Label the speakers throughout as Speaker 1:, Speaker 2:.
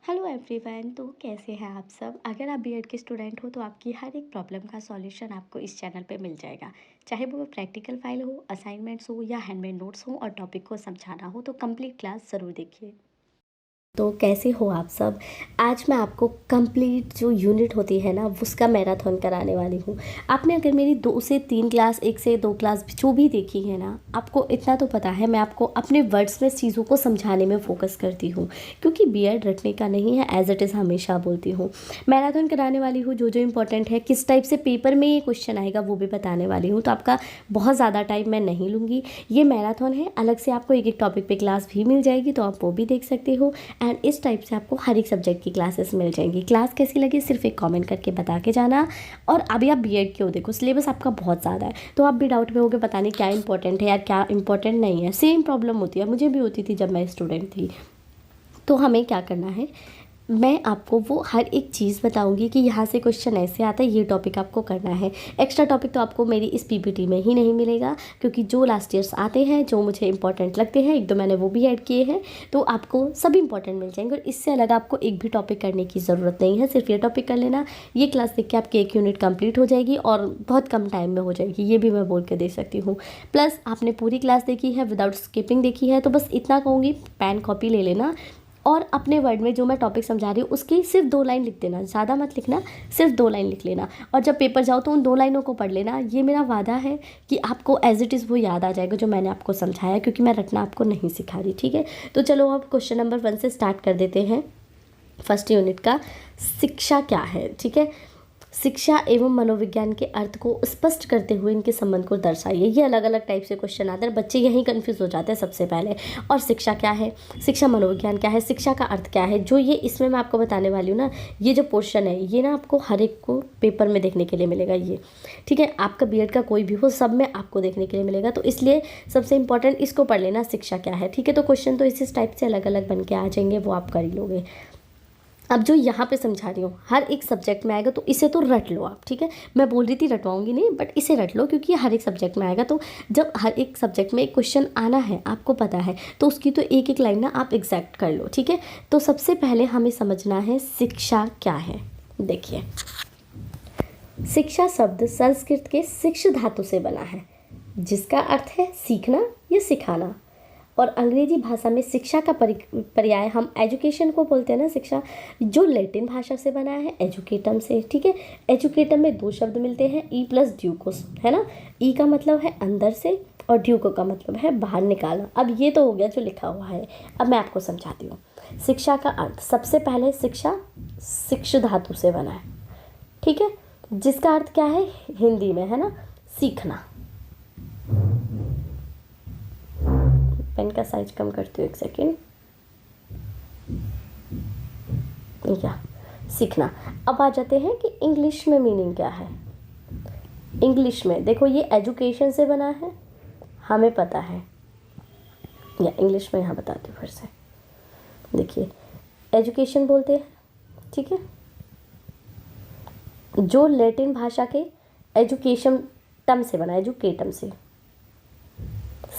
Speaker 1: Hello everyone. तो कैसे हैं आप सब। अगर आप बीएड के स्टूडेंट हो तो आपकी हर एक प्रॉब्लम का सॉल्यूशन आपको इस चैनल पे मिल जाएगा। चाहे वो प्रैक्टिकल फाइल हो, असाइनमेंट्स हो या हैंडमेड नोट्स हो और टॉपिक को समझाना हो, तो कंप्लीट क्लास ज़रूर देखिए। तो कैसे हो आप सब। आज मैं आपको कंप्लीट जो यूनिट होती है ना उसका मैराथन कराने वाली हूँ। आपने अगर मेरी 2 से 3 क्लास, 1 से 2 क्लास जो भी देखी है ना, आपको इतना तो पता है मैं आपको अपने वर्ड्स में चीज़ों को समझाने में फोकस करती हूँ, क्योंकि बीएड रटने का नहीं है, एज इट इज़ हमेशा बोलती हूँ। मैराथन कराने वाली हूँ, जो जो इंपॉर्टेंट है, किस टाइप से पेपर में ये क्वेश्चन आएगा वो भी बताने वाली हूँ। तो आपका बहुत ज़्यादा टाइम मैं नहीं लूँगी। ये मैराथन है, अलग से आपको एक एक टॉपिक पे क्लास भी मिल जाएगी, तो आप वो भी देख सकते हो। एंड इस टाइप से आपको हर एक सब्जेक्ट की क्लासेस मिल जाएंगी। क्लास कैसी लगी सिर्फ एक कमेंट करके बता के जाना। और अभी आप बीएड क्यों देखो, सिलेबस आपका बहुत ज़्यादा है, तो आप भी डाउट में होगे पता नहीं क्या इंपॉर्टेंट है यार, क्या इंपॉर्टेंट नहीं है। सेम प्रॉब्लम होती है, मुझे भी होती थी जब मैं स्टूडेंट थी। तो हमें क्या करना है, मैं आपको वो हर एक चीज़ बताऊंगी कि यहाँ से क्वेश्चन ऐसे आता है, ये टॉपिक आपको करना है। एक्स्ट्रा टॉपिक तो आपको मेरी इस पीपीटी में ही नहीं मिलेगा, क्योंकि जो लास्ट ईयर्स आते हैं, जो मुझे इंपॉर्टेंट लगते हैं, एक दो मैंने वो भी ऐड किए हैं, तो आपको सब इंपॉर्टेंट मिल जाएंगे। और इससे अलग आपको एक भी टॉपिक करने की ज़रूरत नहीं है, सिर्फ ये टॉपिक कर लेना। ये क्लास देख के आपकी एक यूनिट कंप्लीट हो जाएगी और बहुत कम टाइम में हो जाएगी, ये भी मैं बोल के दे सकती हूँ। प्लस आपने पूरी क्लास देखी है, विदाउट स्किपिंग देखी है, तो बस इतना कहूँगी, पेन कॉपी ले लेना और अपने वर्ड में जो मैं टॉपिक समझा रही हूँ उसकी सिर्फ 2 लाइन लिख देना, ज़्यादा मत लिखना, सिर्फ 2 लाइन लिख लेना। और जब पेपर जाओ तो उन 2 लाइनों को पढ़ लेना। ये मेरा वादा है कि आपको एज इट इज़ वो याद आ जाएगा जो मैंने आपको समझाया, क्योंकि मैं रटना आपको नहीं सिखा रही। ठीक है, तो चलो अब क्वेश्चन नंबर 1 से स्टार्ट कर देते हैं। फर्स्ट यूनिट का शिक्षा क्या है। ठीक है, शिक्षा एवं मनोविज्ञान के अर्थ को स्पष्ट करते हुए इनके संबंध को दर्शाइए। ये अलग अलग टाइप से क्वेश्चन आते हैं, बच्चे यहीं कंफ्यूज हो जाते हैं सबसे पहले। और शिक्षा क्या है, शिक्षा मनोविज्ञान क्या है, शिक्षा का अर्थ क्या है, जो ये इसमें मैं आपको बताने वाली हूँ ना, ये जो पोर्शन है ये ना आपको हर एक को पेपर में देखने के लिए मिलेगा ये। ठीक है, आपका बीएड का कोई भी हो, सब में आपको देखने के लिए मिलेगा, तो इसलिए सबसे इंपॉर्टेंट इसको पढ़ लेना, शिक्षा क्या है। ठीक है, तो क्वेश्चन तो इस टाइप से अलग अलग बन के आ जाएंगे, वो आप कर ही लोगे। अब जो यहाँ पे समझा रही हूँ हर एक सब्जेक्ट में आएगा, तो इसे तो रट लो आप। ठीक है, मैं बोल रही थी रटवाऊंगी नहीं, बट इसे रट लो, क्योंकि ये हर एक सब्जेक्ट में आएगा। तो जब हर एक सब्जेक्ट में एक क्वेश्चन आना है, आपको पता है, तो उसकी तो एक एक लाइन ना आप एग्जैक्ट कर लो। ठीक है, तो सबसे पहले हमें समझना है शिक्षा क्या है। देखिए, शिक्षा शब्द संस्कृत के शिक्ष धातु से बना है, जिसका अर्थ है सीखना या सिखाना। और अंग्रेजी भाषा में शिक्षा का पर्याय हम एजुकेशन को बोलते हैं ना, शिक्षा, जो लैटिन भाषा से बना है, एजुकेटम से। ठीक है, एजुकेटम में 2 शब्द मिलते हैं, ई प्लस ड्यूकोस, है ना। ई का मतलब है अंदर से और ड्यूको का मतलब है बाहर निकालना। अब ये तो हो गया जो लिखा हुआ है, अब मैं आपको समझाती हूँ। शिक्षा का अर्थ, सबसे पहले शिक्षा शिक्ष धातु से बना है। ठीक है, जिसका अर्थ क्या है हिंदी में, है ना, सीखना। पेन का साइज कम करती हूँ, एक सेकेंड। या सीखना। अब आ जाते हैं कि इंग्लिश में मीनिंग क्या है। इंग्लिश में देखो, ये एजुकेशन से बना है, हमें पता है, या इंग्लिश में यहाँ बताती हूँ फिर से। देखिए, एजुकेशन बोलते हैं, ठीक है, जो लैटिन भाषा के एजुकेशन टर्म से बना, एजुकेटम से,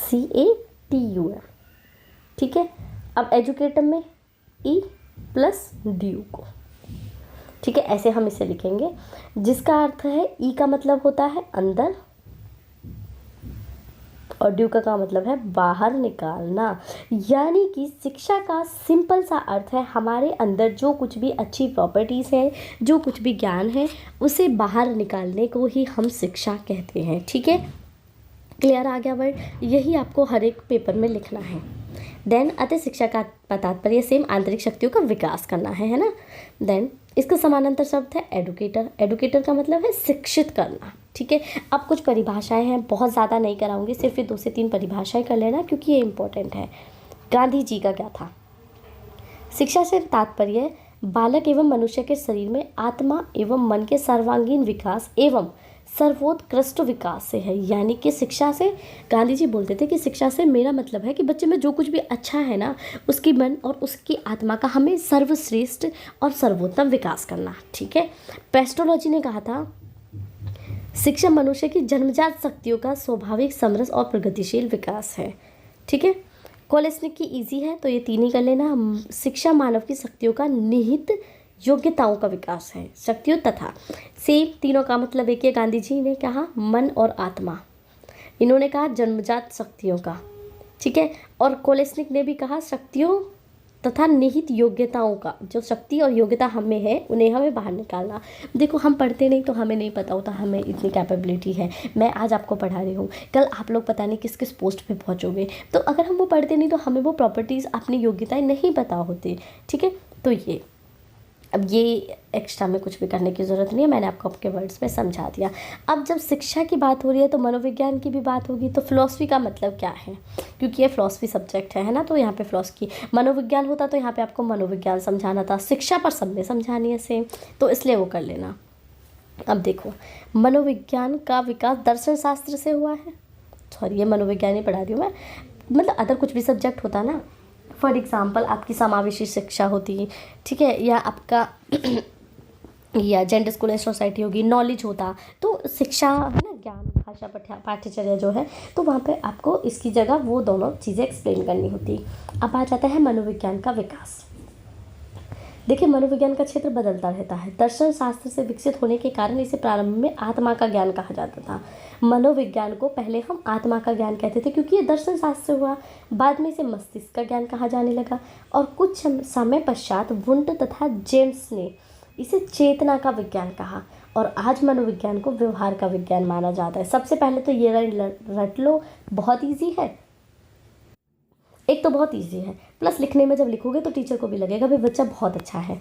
Speaker 1: CATUM। ठीक है, अब एजुकेटम में ई प्लस ड्यू को। ठीक है, ऐसे हम इसे लिखेंगे, जिसका अर्थ है ई का मतलब होता है अंदर और ड्यू का मतलब है बाहर निकालना। यानी कि शिक्षा का सिंपल सा अर्थ है हमारे अंदर जो कुछ भी अच्छी प्रॉपर्टीज़ हैं, जो कुछ भी ज्ञान है, उसे बाहर निकालने को ही हम शिक्षा कहते हैं। ठीक है, क्लियर आ गया वर्ड, यही आपको हर एक पेपर में लिखना है। देन अति शिक्षा का तात्पर्य सेम आंतरिक शक्तियों का विकास करना है ना। देन इसका समानांतर शब्द है एडुकेटर। एडुकेटर का मतलब है शिक्षित करना। ठीक है, अब कुछ परिभाषाएं हैं, बहुत ज़्यादा नहीं कराऊंगी, सिर्फ ये 2 से 3 परिभाषाएं कर लेना, क्योंकि ये इंपॉर्टेंट है। गांधी जी का क्या था, शिक्षा से तात्पर्य बालक एवं मनुष्य के शरीर में आत्मा एवं मन के सर्वांगीण विकास एवं सर्वोत्कृष्ट विकास से है। यानी कि शिक्षा से, गांधी जी बोलते थे कि शिक्षा से मेरा मतलब है कि बच्चे में जो कुछ भी अच्छा है ना, उसकी मन और उसकी आत्मा का हमें सर्वश्रेष्ठ और सर्वोत्तम विकास करना। ठीक है, पेस्ट्रोलॉजी ने कहा था शिक्षा मनुष्य की जन्मजात शक्तियों का स्वाभाविक समरस और प्रगतिशील विकास है। ठीक है,
Speaker 2: कोलेस्निक की इजी है तो ये तीन ही कर लेना। शिक्षा मानव की शक्तियों का निहित योग्यताओं का विकास है। शक्तियों तथा, सेम तीनों का मतलब एक ही है। गांधी जी ने कहा मन और आत्मा, इन्होंने कहा जन्मजात शक्तियों का, ठीक है। और कोलेस्निक ने भी कहा शक्तियों तथा निहित योग्यताओं का, जो शक्ति और योग्यता हमें है उन्हें हमें बाहर निकालना। देखो हम पढ़ते नहीं तो हमें नहीं पता होता हमें इतनी कैपेबिलिटी है। मैं आज आपको पढ़ा रही हूँ, कल आप लोग पता नहीं किस किस पोस्ट पे पहुँचोगे, तो अगर हम वो पढ़ते नहीं तो हमें वो प्रॉपर्टीज़, अपनी योग्यताएं नहीं पता होती, ठीक है। तो ये अब ये एक्स्ट्रा में कुछ भी करने की ज़रूरत नहीं है, मैंने आपको आपके वर्ड्स में समझा दिया। अब जब शिक्षा की बात हो रही है तो मनोविज्ञान की भी बात होगी। तो फिलॉसफी का मतलब क्या है, क्योंकि ये फिलॉसफी सब्जेक्ट है ना, तो यहाँ पे फिलॉसफी, मनोविज्ञान होता तो यहाँ पे आपको मनोविज्ञान समझाना था, शिक्षा पर सब में समझानी है सेम, तो इसलिए वो कर लेना। अब देखो, मनोविज्ञान का विकास दर्शन शास्त्र से हुआ है। सॉरी, ये मनोविज्ञान ही पढ़ा रही हूँ मैं, मतलब अदर कुछ भी सब्जेक्ट होता ना, फॉर एग्जाम्पल आपकी समावेशी शिक्षा होती, ठीक है, या आपका या जेंडर स्कूल एंड सोसाइटी होगी, नॉलेज होता, तो शिक्षा है ना, ज्ञान, भाषा, पाठ्यचर्या जो है, तो वहाँ पे आपको इसकी जगह वो दोनों चीज़ें एक्सप्लेन करनी होती। अब आ जाता है मनोविज्ञान का विकास। देखिए, मनोविज्ञान का क्षेत्र बदलता रहता है। दर्शन शास्त्र से विकसित होने के कारण इसे प्रारंभ में आत्मा का ज्ञान कहा जाता था। मनोविज्ञान को पहले हम आत्मा का ज्ञान कहते थे क्योंकि ये दर्शन शास्त्र हुआ, बाद में इसे मस्तिष्क का ज्ञान कहा जाने लगा, और कुछ समय पश्चात वुंट तथा जेम्स ने इसे चेतना का विज्ञान कहा, और आज मनोविज्ञान को व्यवहार का विज्ञान माना जाता है। सबसे पहले तो ये रट लो, बहुत ईजी है, एक तो बहुत ईजी है, प्लस लिखने में जब लिखोगे तो टीचर को भी लगेगा भाई बच्चा बहुत अच्छा है,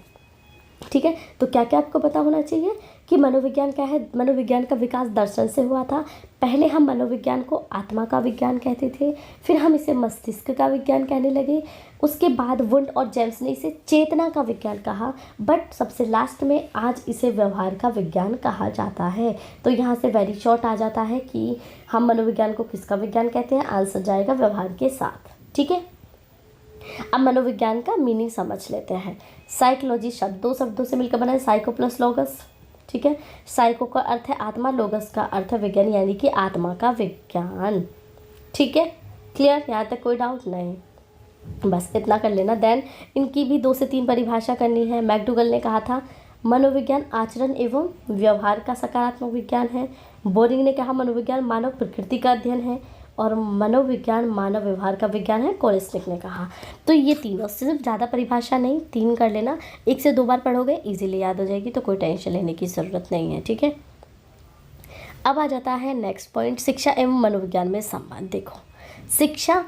Speaker 2: ठीक है। तो क्या क्या आपको पता होना चाहिए कि मनोविज्ञान क्या है। मनोविज्ञान का विकास दर्शन से हुआ था। पहले हम मनोविज्ञान को आत्मा का विज्ञान कहते थे, फिर हम इसे मस्तिष्क का विज्ञान कहने लगे, उसके बाद वुंट और जेम्स ने इसे चेतना का विज्ञान कहा, बट सबसे लास्ट में आज इसे व्यवहार का विज्ञान कहा जाता है। तो यहाँ से वेरी शॉर्ट आ जाता है कि हम मनोविज्ञान को किसका विज्ञान कहते हैं, आंसर जाएगा व्यवहार के साथ, ठीक है। अब मनोविज्ञान का मीनिंग समझ लेते हैं। साइकोलॉजी शब्द दो शब्दों से मिलकर बना है, साइको प्लस लोगस, ठीक है। साइको का अर्थ है आत्मा, लोगस का अर्थ है विज्ञान, यानी कि आत्मा का विज्ञान, ठीक है। क्लियर, यहाँ तक कोई डाउट नहीं, बस इतना कर लेना। देन इनकी भी 2 से 3 परिभाषा करनी है। मैकडूगल ने कहा था मनोविज्ञान आचरण एवं व्यवहार का सकारात्मक विज्ञान है। बोरिंग ने कहा मनोविज्ञान मानव प्रकृति का अध्ययन है, और मनोविज्ञान मानव व्यवहार का विज्ञान है, कोलेस्निक ने कहा। तो ये तीनों, सिर्फ ज़्यादा परिभाषा नहीं, 3 कर लेना, 1 से 2 बार पढ़ोगे इजीली याद हो जाएगी, तो कोई टेंशन लेने की ज़रूरत नहीं है, ठीक है। अब आ जाता है नेक्स्ट पॉइंट, शिक्षा एवं मनोविज्ञान में संबंध। देखो, शिक्षा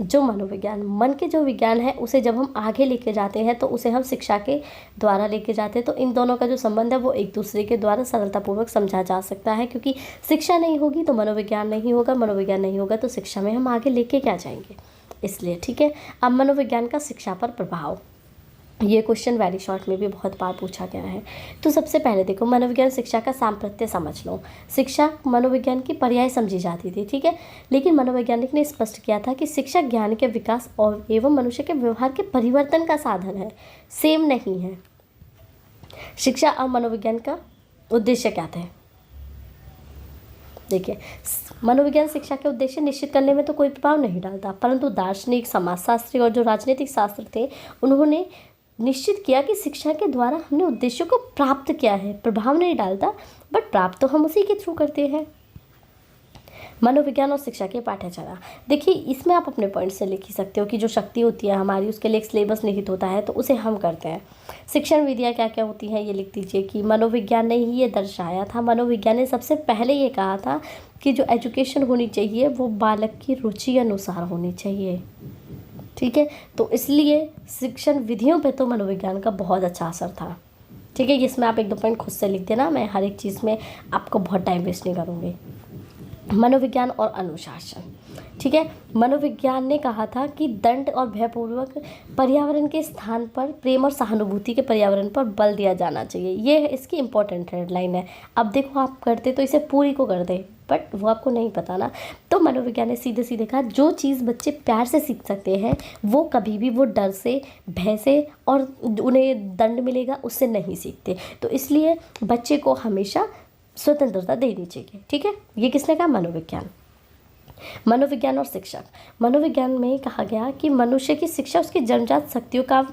Speaker 2: जो मनोविज्ञान, मन के जो विज्ञान है उसे जब हम आगे लेके जाते हैं तो उसे हम शिक्षा के द्वारा लेके जाते हैं, तो इन दोनों का जो संबंध है वो एक दूसरे के द्वारा सरलतापूर्वक समझा जा सकता है, क्योंकि शिक्षा नहीं होगी तो मनोविज्ञान नहीं होगा, मनोविज्ञान नहीं होगा तो शिक्षा में हम आगे लेके क्या जाएंगे, इसलिए, ठीक है। अब मनोविज्ञान का शिक्षा पर प्रभाव, ये क्वेश्चन वेरी शॉर्ट में भी बहुत बार पूछा गया है। तो सबसे पहले देखो, मनोविज्ञान शिक्षा का सांप्रत्य समझ लो। शिक्षा मनोविज्ञान की पर्याय समझी जाती थी, ठीक है, लेकिन मनोवैज्ञानिक ने स्पष्ट किया था कि शिक्षा ज्ञान के विकास और एवं मनुष्य के व्यवहार के परिवर्तन का साधन है, सेम नहीं है। शिक्षा और मनोविज्ञान का उद्देश्य क्या थे, देखिए, मनोविज्ञान शिक्षा के उद्देश्य निश्चित करने में तो कोई प्रभाव नहीं डालता, परंतु दार्शनिक, समाजशास्त्री और जो राजनीतिक शास्त्र थे उन्होंने निश्चित किया कि शिक्षा के द्वारा हमने उद्देश्यों को प्राप्त किया है। प्रभाव नहीं डालता, बट प्राप्त तो हम उसी के थ्रू करते हैं। मनोविज्ञान और शिक्षा के पाठ्यचर्या, देखिए इसमें आप अपने पॉइंट से लिख ही सकते हो कि जो शक्ति होती है हमारी उसके लिए एक सिलेबस निहित होता है, तो उसे हम करते हैं। शिक्षण विधियाँ क्या क्या होती हैं ये लिख दीजिए कि मनोविज्ञान ने ही ये दर्शाया था। मनोविज्ञान ने सबसे पहले ये कहा था कि जो एजुकेशन होनी चाहिए वो बालक की रुचि अनुसार होनी चाहिए, ठीक है। तो इसलिए शिक्षण विधियों पे तो मनोविज्ञान का बहुत अच्छा असर था, ठीक है। इसमें आप 1-2 पॉइंट खुद से लिख देना, मैं हर एक चीज़ में आपको बहुत टाइम वेस्ट नहीं करूँगी। मनोविज्ञान और अनुशासन, ठीक है। मनोविज्ञान ने कहा था कि दंड और भयपूर्वक पर्यावरण के स्थान पर प्रेम और सहानुभूति के पर्यावरण पर बल दिया जाना चाहिए। ये इसकी इंपॉर्टेंट हेडलाइन है। अब देखो, आप करते तो इसे पूरी को कर दे, बट वो आपको नहीं पता ना। तो मनोविज्ञान ने सीधे सीधे कहा जो चीज़ बच्चे प्यार से सीख सकते हैं वो कभी भी वो डर से, भय से और उन्हें दंड मिलेगा उससे नहीं सीखते। तो इसलिए बच्चे को हमेशा स्वतंत्रता देनी चाहिए, ठीक है। ये किसने कहा, मनोविज्ञान। मनोविज्ञान और शिक्षक। मनोविज्ञान में कहा गया कि मनुष्य की शिक्षा उसकी जन्मजात शक्तियों का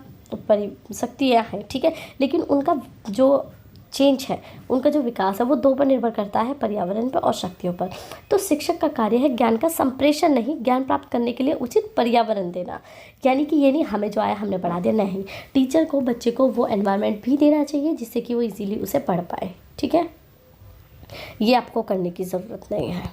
Speaker 2: शक्तियाँ हैं, ठीक है, लेकिन उनका जो चेंज है, उनका जो विकास है वो दो पर निर्भर करता है, पर्यावरण पर और शक्तियों पर। तो शिक्षक का कार्य है ज्ञान का संप्रेषण नहीं, ज्ञान प्राप्त करने के लिए उचित पर्यावरण देना। यानी कि ये नहीं हमें जो आया हमने पढ़ा दिया, नहीं, टीचर को बच्चे को वो एनवायरनमेंट भी देना चाहिए जिससे कि वो इजीली उसे पढ़ पाए, ठीक है। ये आपको करने की ज़रूरत नहीं है।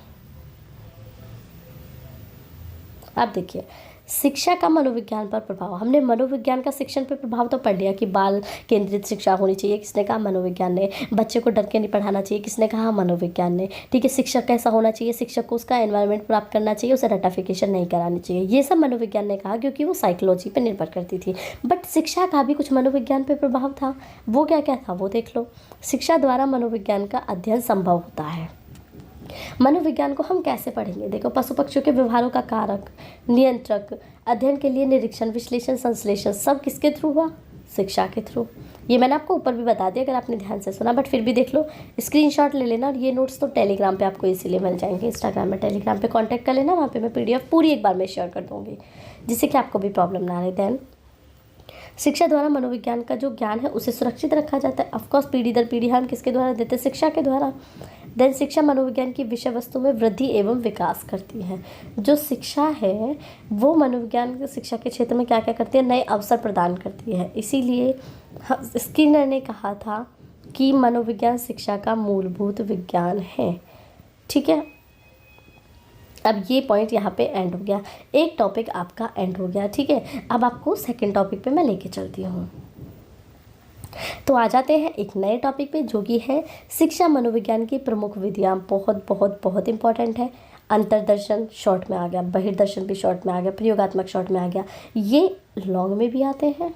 Speaker 2: अब देखिए शिक्षा का मनोविज्ञान पर प्रभाव। हमने मनोविज्ञान का शिक्षण पर प्रभाव तो पढ़ लिया कि बाल केंद्रित शिक्षा होनी चाहिए, किसने कहा, मनोविज्ञान ने। बच्चे को डर के नहीं पढ़ाना चाहिए, किसने कहा, मनोविज्ञान ने, ठीक है। शिक्षक कैसा होना चाहिए, शिक्षक को उसका एनवायरनमेंट प्राप्त करना चाहिए, उसे रटाफिकेशन नहीं करानी चाहिए, ये सब मनोविज्ञान ने कहा क्योंकि वो साइकोलॉजी पर निर्भर करती थी। बट शिक्षा का भी कुछ मनोविज्ञान पर प्रभाव था। वो क्या क्या था वो देख लो। शिक्षा द्वारा मनोविज्ञान का अध्ययन संभव होता है। मनोविज्ञान को हम कैसे पढ़ेंगे, देखो, पशु पक्षियों के व्यवहारों का कारक, नियंत्रक, अध्ययन के लिए निरीक्षण, विश्लेषण, संश्लेषण, सब किसके थ्रू हुआ, शिक्षा के थ्रू। ये मैंने आपको ऊपर भी बता दिया अगर आपने ध्यान से सुना, बट फिर भी देख लो, स्क्रीनशॉट ले लेना। और ये नोट्स तो टेलीग्राम पे आपको इसीलिए मिल जाएंगे, इंस्टाग्राम में, टेलीग्राम पे कांटेक्ट कर लेना, वहाँ पे मैं PDF पूरी एक बार में शेयर कर दूँगी जिससे कि आपको भी प्रॉब्लम ना रहे। देन शिक्षा द्वारा मनोविज्ञान का जो ज्ञान है उसे सुरक्षित रखा जाता है। ऑफकोर्स पीढ़ी दर पीढ़ी हम किसके द्वारा देते हैं, शिक्षा के द्वारा। देन शिक्षा मनोविज्ञान की विषय वस्तु में वृद्धि एवं विकास करती है। जो शिक्षा है वो मनोविज्ञान की शिक्षा के क्षेत्र में क्या क्या करती है, नए अवसर प्रदान करती है। इसीलिए स्किनर ने कहा था कि मनोविज्ञान शिक्षा का मूलभूत विज्ञान है, ठीक है। अब ये पॉइंट यहाँ पे एंड हो गया, एक टॉपिक आपका एंड हो गया, ठीक है। अब आपको सेकंड टॉपिक पे मैं लेके चलती हूँ। तो आ जाते हैं एक नए टॉपिक पे जो कि है शिक्षा मनोविज्ञान की प्रमुख विधियाँ। बहुत बहुत बहुत इंपॉर्टेंट है। अंतर्दर्शन शॉर्ट में आ गया, बहिर्दर्शन भी शॉर्ट में आ गया, प्रयोगात्मक शॉर्ट में आ गया। ये लॉन्ग में भी आते हैं,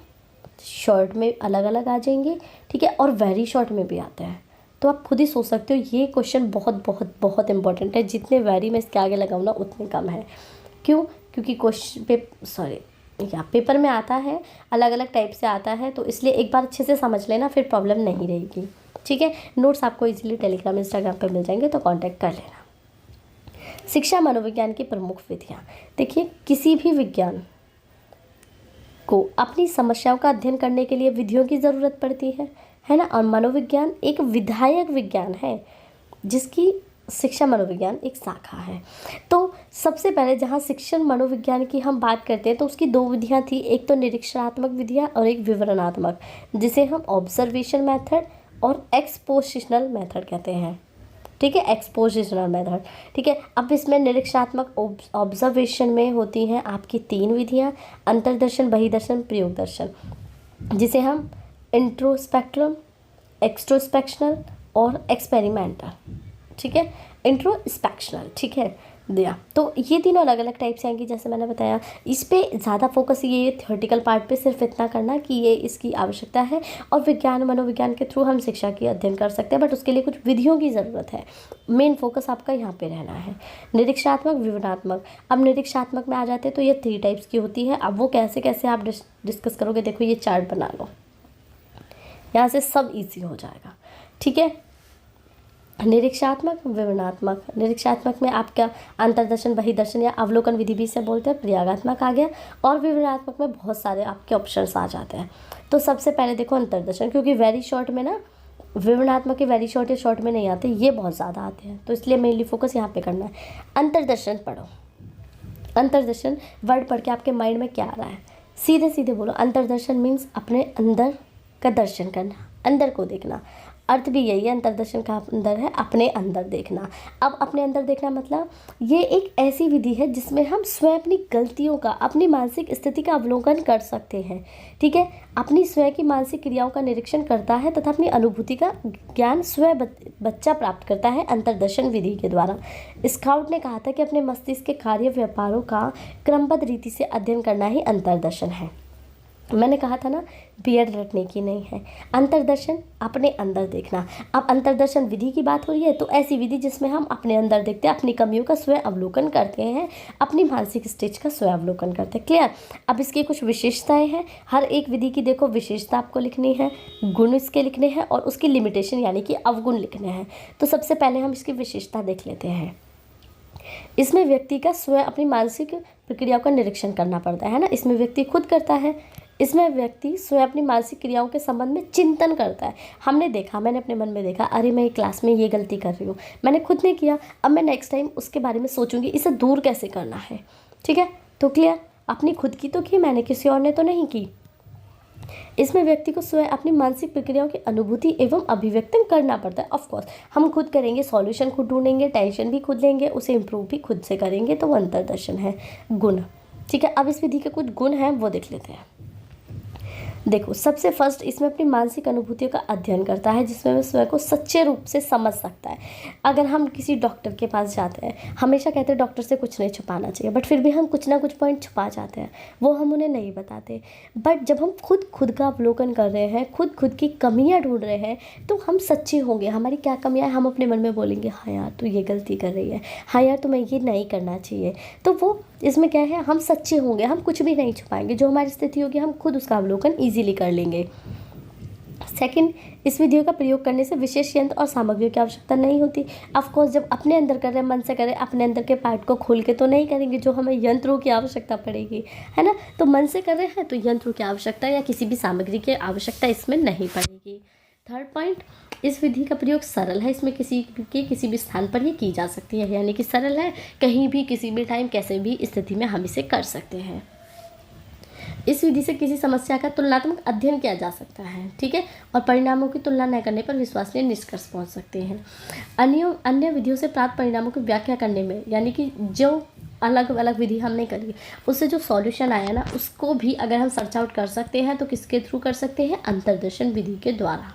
Speaker 2: शॉर्ट में अलग अलग आ जाएंगे, ठीक है, और वेरी शॉर्ट में भी आते हैं। तो आप खुद ही सोच सकते हो ये क्वेश्चन बहुत बहुत बहुत इंपॉर्टेंट है। जितने वेरी में इसके आगे लगाऊँ ना उतने कम है। क्यों? क्योंकि पेपर में आता है, अलग अलग टाइप से आता है, तो इसलिए एक बार अच्छे से समझ लेना, फिर प्रॉब्लम नहीं रहेगी, ठीक है। नोट्स आपको इजीली टेलीग्राम, इंस्टाग्राम पर मिल जाएंगे, तो कांटेक्ट कर लेना। शिक्षा मनोविज्ञान की प्रमुख विधियाँ। देखिए किसी भी विज्ञान को अपनी समस्याओं का अध्ययन करने के लिए विधियों की ज़रूरत पड़ती है ना। और मनोविज्ञान एक विधायक विज्ञान है जिसकी शिक्षा मनोविज्ञान एक शाखा है। तो सबसे पहले जहाँ शिक्षण मनोविज्ञान की हम बात करते हैं तो उसकी दो विधियाँ थी, एक तो निरीक्षणात्मक विधियाँ और एक विवरणात्मक, जिसे हम ऑब्जर्वेशन मेथड और एक्सपोजिशनल मेथड कहते हैं, ठीक है, एक्सपोजिशनल मेथड, ठीक है। अब इसमें निरीक्षणात्मक ऑब्जर्वेशन में होती हैं आपकी 3 विधियाँ, अंतर्दर्शन, बहिर्दर्शन, प्रयोगदर्शन, जिसे हम इंट्रोस्पेक्ट्रम, एक्सट्रोस्पेक्शनल और एक्सपेरिमेंटल, ठीक है, इंट्रोस्पेक्शनल, ठीक है, दिया। तो ये तीनों अलग अलग टाइप से आएंगी, जैसे मैंने बताया। इस पे ज़्यादा फोकस ये थ्योरेटिकल पार्ट पे सिर्फ इतना करना कि ये इसकी आवश्यकता है, और विज्ञान मनोविज्ञान के थ्रू हम शिक्षा की अध्ययन कर सकते हैं, बट उसके लिए कुछ विधियों की ज़रूरत है। मेन फोकस आपका यहाँ पे रहना है। निरीक्षणात्मक, विवरणात्मक। अब निरीक्षणात्मक में आ जाते हैं तो ये 3 टाइप्स की होती है। अब वो कैसे कैसे आप डिस्कस करोगे, देखो ये चार्ट बना लो, यहाँ से सब ईजी हो जाएगा, ठीक है। निरीक्षात्मक, विवरणात्मक। निरीक्षात्मक में आपका अंतर्दर्शन, बहिर्दर्शन या अवलोकन विधि भी से बोलते हैं, प्रयोगात्मक आ गया, और विवरणात्मक में बहुत सारे आपके ऑप्शंस आ जाते हैं। तो सबसे पहले देखो अंतर्दर्शन, क्योंकि वेरी शॉर्ट में ना, विवरणात्मक के वेरी शॉर्ट या शॉर्ट में नहीं आते, ये बहुत ज़्यादा आते हैं, तो इसलिए मेनली फोकस यहाँ पे करना है। अंतर्दर्शन पढ़ो। अंतर्दर्शन वर्ड पढ़ के आपके माइंड में क्या आ रहा है, सीधे सीधे बोलो। अंतर्दर्शन मीन्स अपने अंदर का दर्शन करना, अंदर को देखना। अर्थ भी यही है, अंतर्दर्शन का अंदर है अपने अंदर देखना। अब अपने अंदर देखना मतलब ये एक ऐसी विधि है जिसमें हम स्वयं अपनी गलतियों का, अपनी मानसिक स्थिति का अवलोकन कर सकते हैं, ठीक है। अपनी स्वयं की मानसिक क्रियाओं का निरीक्षण करता है तथा अपनी अनुभूति का ज्ञान स्वयं बच्चा प्राप्त करता है अंतर्दर्शन विधि के द्वारा। स्काउट ने कहा था कि अपने मस्तिष्क के कार्य व्यापारों का क्रमबद्ध रीति से अध्ययन करना ही अंतर्दर्शन है। मैंने कहा था ना, बीएड रटने की नहीं है, अंतर्दर्शन अपने अंदर देखना। अब अंतर्दर्शन विधि की बात हो रही है तो ऐसी विधि जिसमें हम अपने अंदर देखते हैं, अपनी कमियों का स्वयं अवलोकन करते हैं, अपनी मानसिक स्टेज का स्वयं अवलोकन करते हैं। क्लियर? अब इसकी कुछ विशेषताएं हैं, हर एक विधि की देखो विशेषता आपको लिखनी है, गुण इसके लिखने हैं और उसकी लिमिटेशन यानी कि अवगुण लिखने हैं। तो सबसे पहले हम इसकी विशेषता देख लेते हैं। इसमें व्यक्ति का स्वयं अपनी मानसिक प्रक्रियाओं का निरीक्षण करना पड़ता है ना, इसमें व्यक्ति खुद करता है। इसमें व्यक्ति स्वयं अपनी मानसिक क्रियाओं के संबंध में चिंतन करता है। हमने देखा, मैंने अपने मन में देखा, अरे मैं क्लास में ये गलती कर रही हूँ, मैंने खुद ने किया, अब मैं नेक्स्ट टाइम उसके बारे में सोचूंगी इसे दूर कैसे करना है। ठीक है, तो क्लियर, अपनी खुद की तो की मैंने, किसी और ने तो नहीं की। इसमें व्यक्ति को स्वयं अपनी मानसिक प्रक्रियाओं की अनुभूति एवं अभिव्यक्ति करना पड़ता है। ऑफकोर्स हम खुद करेंगे, सॉल्यूशन खुद ढूंढेंगे, टेंशन भी खुद लेंगे, उसे इम्प्रूव भी खुद से करेंगे, तो वो अंतर्दर्शन है, गुण। ठीक है, अब इस विधि के कुछ गुण हैं वो देख लेते हैं। देखो, सबसे फर्स्ट इसमें अपनी मानसिक अनुभूतियों का अध्ययन करता है, जिसमें वह स्वयं को सच्चे रूप से समझ सकता है। अगर हम किसी डॉक्टर के पास जाते हैं, हमेशा कहते हैं डॉक्टर से कुछ नहीं छुपाना चाहिए, बट फिर भी हम कुछ ना कुछ पॉइंट छुपा जाते हैं, वो हम उन्हें नहीं बताते। बट जब हम खुद का अवलोकन कर रहे हैं, खुद की कमियां ढूंढ रहे हैं, तो हम सच्चे होंगे। हमारी क्या कमियां हैं हम अपने मन में बोलेंगे, हाँ यार तू ये गलती कर रही है, हाँ यार तुम्हें ये नहीं करना चाहिए। तो वो इसमें क्या है, हम सच्चे होंगे, हम कुछ भी नहीं छुपाएंगे, जो हमारी स्थिति होगी हम खुद उसका अवलोकन ईजिली कर लेंगे। सेकंड, इस विधियों का प्रयोग करने से विशेष यंत्र और सामग्रियों की आवश्यकता नहीं होती। ऑफकोर्स जब अपने अंदर कर रहे हैं, मन से कर रहे हैं, अपने अंदर के पार्ट को खोल के तो नहीं करेंगे, जो हमें यंत्रों की आवश्यकता पड़ेगी, है ना। तो मन से कर रहे हैं तो यंत्रों की आवश्यकता या किसी भी सामग्री की आवश्यकता इसमें नहीं पड़ेगी। थर्ड पॉइंट, इस विधि का प्रयोग सरल है, इसमें किसी भी स्थान पर ये की जा सकती है, यानी कि सरल है, कहीं भी किसी भी टाइम कैसे भी स्थिति में हम इसे कर सकते हैं। इस विधि से किसी समस्या का तुलनात्मक अध्ययन किया जा सकता है, ठीक है, और परिणामों की तुलना न करने पर विश्वसनीय निष्कर्ष पहुंच सकते हैं। अन्य विधियों से प्राप्त परिणामों की व्याख्या करने में, यानी कि जो अलग अलग विधि हमने करी उससे जो सॉल्यूशन आया ना, उसको भी अगर हम सर्च आउट कर सकते हैं तो किसके थ्रू कर सकते हैं, अंतर्दर्शन विधि के द्वारा।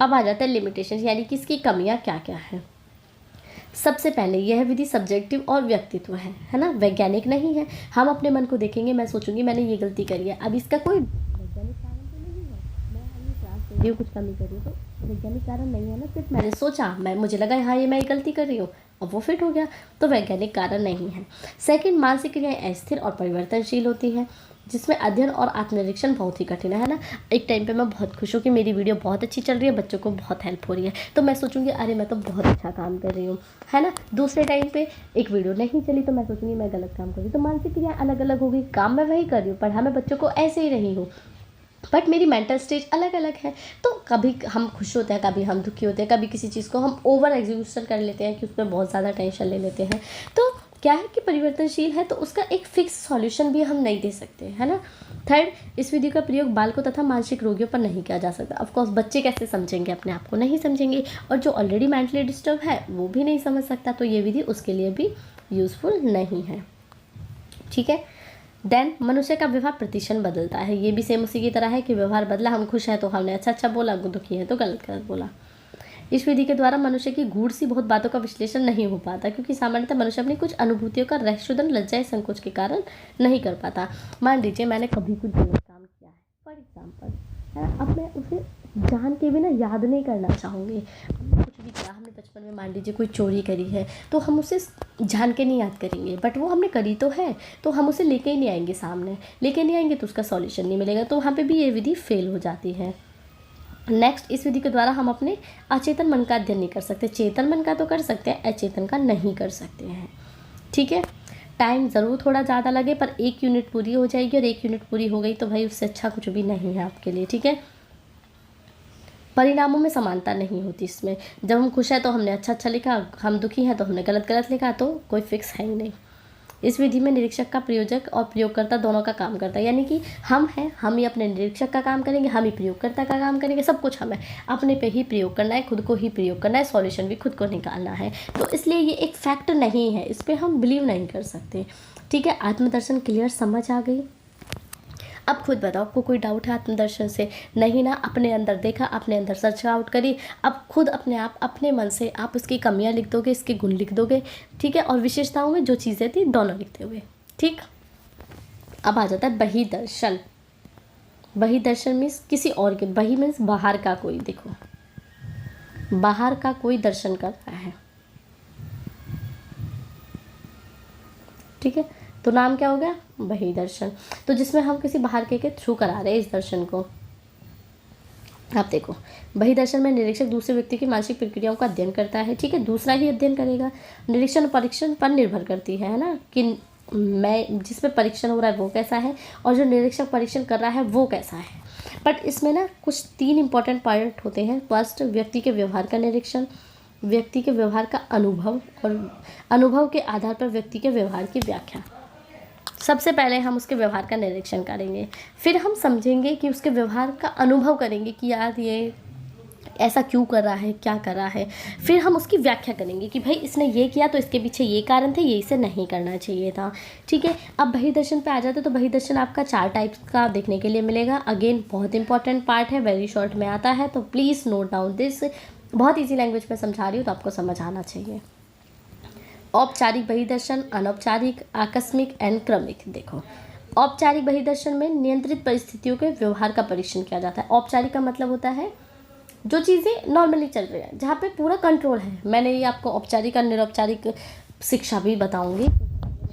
Speaker 2: अब आ जाता है लिमिटेशन, यानी कि इसकी कमियां क्या क्या है। सबसे पहले यह विधि सब्जेक्टिव और व्यक्तित्व है ना, वैज्ञानिक नहीं है। हम अपने मन को देखेंगे, मैं सोचूंगी मैंने ये गलती करी है, अब इसका कोई वैज्ञानिक कारण तो नहीं है, मैं अभी क्लास दे रही हूँ कुछ कमी कर रही हूँ, तो वैज्ञानिक कारण नहीं है ना, सिर्फ मैंने सोचा, मुझे लगा हाँ ये मैं गलती कर रही हूँ, अब वो फिट हो गया, तो वैज्ञानिक कारण नहीं है। सेकंड, मानसिक क्रियाएं अस्थिर और परिवर्तनशील होती हैं, जिसमें अध्ययन और आत्मनिरीक्षण बहुत ही कठिन है ना। एक टाइम पे मैं बहुत खुश हूँ कि मेरी वीडियो बहुत अच्छी चल रही है, बच्चों को बहुत हेल्प हो रही है, तो मैं सोचूंगी अरे मैं तो बहुत अच्छा काम कर रही हूँ, है ना। दूसरे टाइम पे एक वीडियो नहीं चली तो मैं सोचूंगी मैं गलत काम कर रही हूँ। तो मानसिक क्रियाएं अलग अलग होगी, काम मैं वही कर रही हूँ, पढ़ा मैं बच्चों को ऐसे ही रही हूँ, बट मेरी मेंटल स्टेज अलग अलग है। तो कभी हम खुश होते हैं, कभी हम दुखी होते हैं, कभी किसी चीज़ को हम ओवर एग्जीक्यूशन कर लेते हैं कि उस पर बहुत ज़्यादा टेंशन ले लेते हैं। तो क्या है कि परिवर्तनशील है, तो उसका एक फिक्स सॉल्यूशन भी हम नहीं दे सकते, है ना। थर्ड, इस विधि का प्रयोग बालकों तथा मानसिक रोगियों पर नहीं किया जा सकता। ऑफकोर्स बच्चे कैसे समझेंगे, अपने आप को नहीं समझेंगे, और जो ऑलरेडी मेंटली डिस्टर्ब है वो भी नहीं समझ सकता, तो ये विधि उसके लिए भी यूज़फुल नहीं है, ठीक है। देन, मनुष्य का व्यवहार प्रतिक्षण बदलता है, ये भी सेम उसी की तरह है कि व्यवहार बदला, हम खुश हैं तो हमने अच्छा अच्छा बोला, दुखी है तो गलत गलत बोला। इस विधि के द्वारा मनुष्य की गूढ़ सी बहुत बातों का विश्लेषण नहीं हो पाता, क्योंकि सामान्यतः मनुष्य अपनी कुछ अनुभूतियों का रहस्योदन लज्जा या संकोच के कारण नहीं कर पाता। मान लीजिए मैंने कभी कुछ गलत काम किया है, फॉर एग्जाम्पल, अब मैं उसे जान के भी ना याद नहीं करना चाहूँगी। कुछ भी किया हमने बचपन में, मान लीजिए कोई चोरी करी है, तो हम उसे जान के नहीं याद करेंगे, बट वो हमने करी तो है, तो हम उसे लेके ही नहीं आएंगे, सामने लेके नहीं आएंगे तो उसका सॉल्यूशन नहीं मिलेगा, तो वहाँ पे भी ये विधि फेल हो जाती है। नेक्स्ट, इस विधि के द्वारा हम अपने अचेतन मन का अध्ययन नहीं कर सकते, चेतन मन का तो कर सकते हैं, अचेतन का नहीं कर सकते हैं, ठीक है। टाइम ज़रूर थोड़ा ज़्यादा लगे, पर 1 यूनिट पूरी हो जाएगी, और 1 यूनिट पूरी हो गई तो भाई उससे अच्छा कुछ भी नहीं है आपके लिए, ठीक है। परिणामों में समानता नहीं होती इसमें, जब हम खुश हैं तो हमने अच्छा अच्छा लिखा, हम दुखी हैं तो हमने गलत गलत लिखा, तो कोई फिक्स है ही नहीं। इस विधि में निरीक्षक का प्रयोजक और प्रयोगकर्ता दोनों का काम करता है, यानी कि हम हैं, हम ही अपने निरीक्षक का काम करेंगे, हम ही प्रयोगकर्ता का काम करेंगे, सब कुछ हमें अपने पे ही प्रयोग करना है, खुद को ही प्रयोग करना है, सॉल्यूशन भी खुद को निकालना है। तो इसलिए ये एक फैक्ट नहीं है, इस पर हम बिलीव नहीं कर सकते, ठीक है। आत्मदर्शन क्लियर समझ आ गई। अब खुद बताओ, आपको कोई डाउट है आत्मदर्शन से? नहीं ना, अपने अंदर देखा, अपने अंदर सर्च आउट करी, अब खुद अपने आप अपने मन से आप उसकी कमियां लिख दोगे, इसके गुण लिख दोगे, ठीक है, और विशेषताओं में जो चीज़ें थी दोनों लिखते हुए, ठीक। अब आ जाता है बहिर्दर्शन। बहिर्दर्शन मीन्स किसी और के, बहि मीन्स बाहर का कोई, देखो बाहर का कोई दर्शन कर रहा है, ठीक है, तो नाम क्या हो गया, बहिर्दर्शन। तो जिसमें हम किसी बाहर के थ्रू करा रहे हैं इस दर्शन को। आप देखो, बहिर्दर्शन में निरीक्षक दूसरे व्यक्ति की मानसिक प्रक्रियाओं का अध्ययन करता है, ठीक है, दूसरा ही अध्ययन करेगा। निरीक्षण और परीक्षण पर निर्भर करती है ना, कि मैं जिस पे परीक्षण हो रहा है वो कैसा है और जो निरीक्षक परीक्षण कर रहा है वो कैसा है। बट इसमें ना कुछ 3 इंपॉर्टेंट पार्ट होते हैं। फर्स्ट, व्यक्ति के व्यवहार का निरीक्षण, व्यक्ति के व्यवहार का अनुभव, और अनुभव के आधार पर व्यक्ति के व्यवहार की व्याख्या। सबसे पहले हम उसके व्यवहार का निरीक्षण करेंगे, फिर हम समझेंगे कि उसके व्यवहार का अनुभव करेंगे कि यार ये ऐसा क्यों कर रहा है, क्या कर रहा है। फिर हम उसकी व्याख्या करेंगे कि भाई इसने ये किया तो इसके पीछे ये कारण थे, ये इसे नहीं करना चाहिए था, ठीक है। अब बहिर्दर्शन पे आ जाते तो बहिर्दर्शन आपका 4 टाइप्स का देखने के लिए मिलेगा। अगेन बहुत इंपॉर्टेंट पार्ट है, वेरी शॉर्ट में आता है, तो प्लीज़ नोट डाउन दिस। बहुत ईजी लैंग्वेज में समझा रही हूँ तो आपको समझ आना चाहिए। औपचारिक बहिर्दर्शन, अनौपचारिक, आकस्मिक एंड क्रमिक। देखो, औपचारिक बहिर्दर्शन में नियंत्रित परिस्थितियों के व्यवहार का परीक्षण किया जाता है। औपचारिक का मतलब होता है जो चीज़ें नॉर्मली चल रही हैं, जहाँ पे पूरा कंट्रोल है। मैंने ये आपको औपचारिक और निरौपचारिक शिक्षा भी बताऊंगी,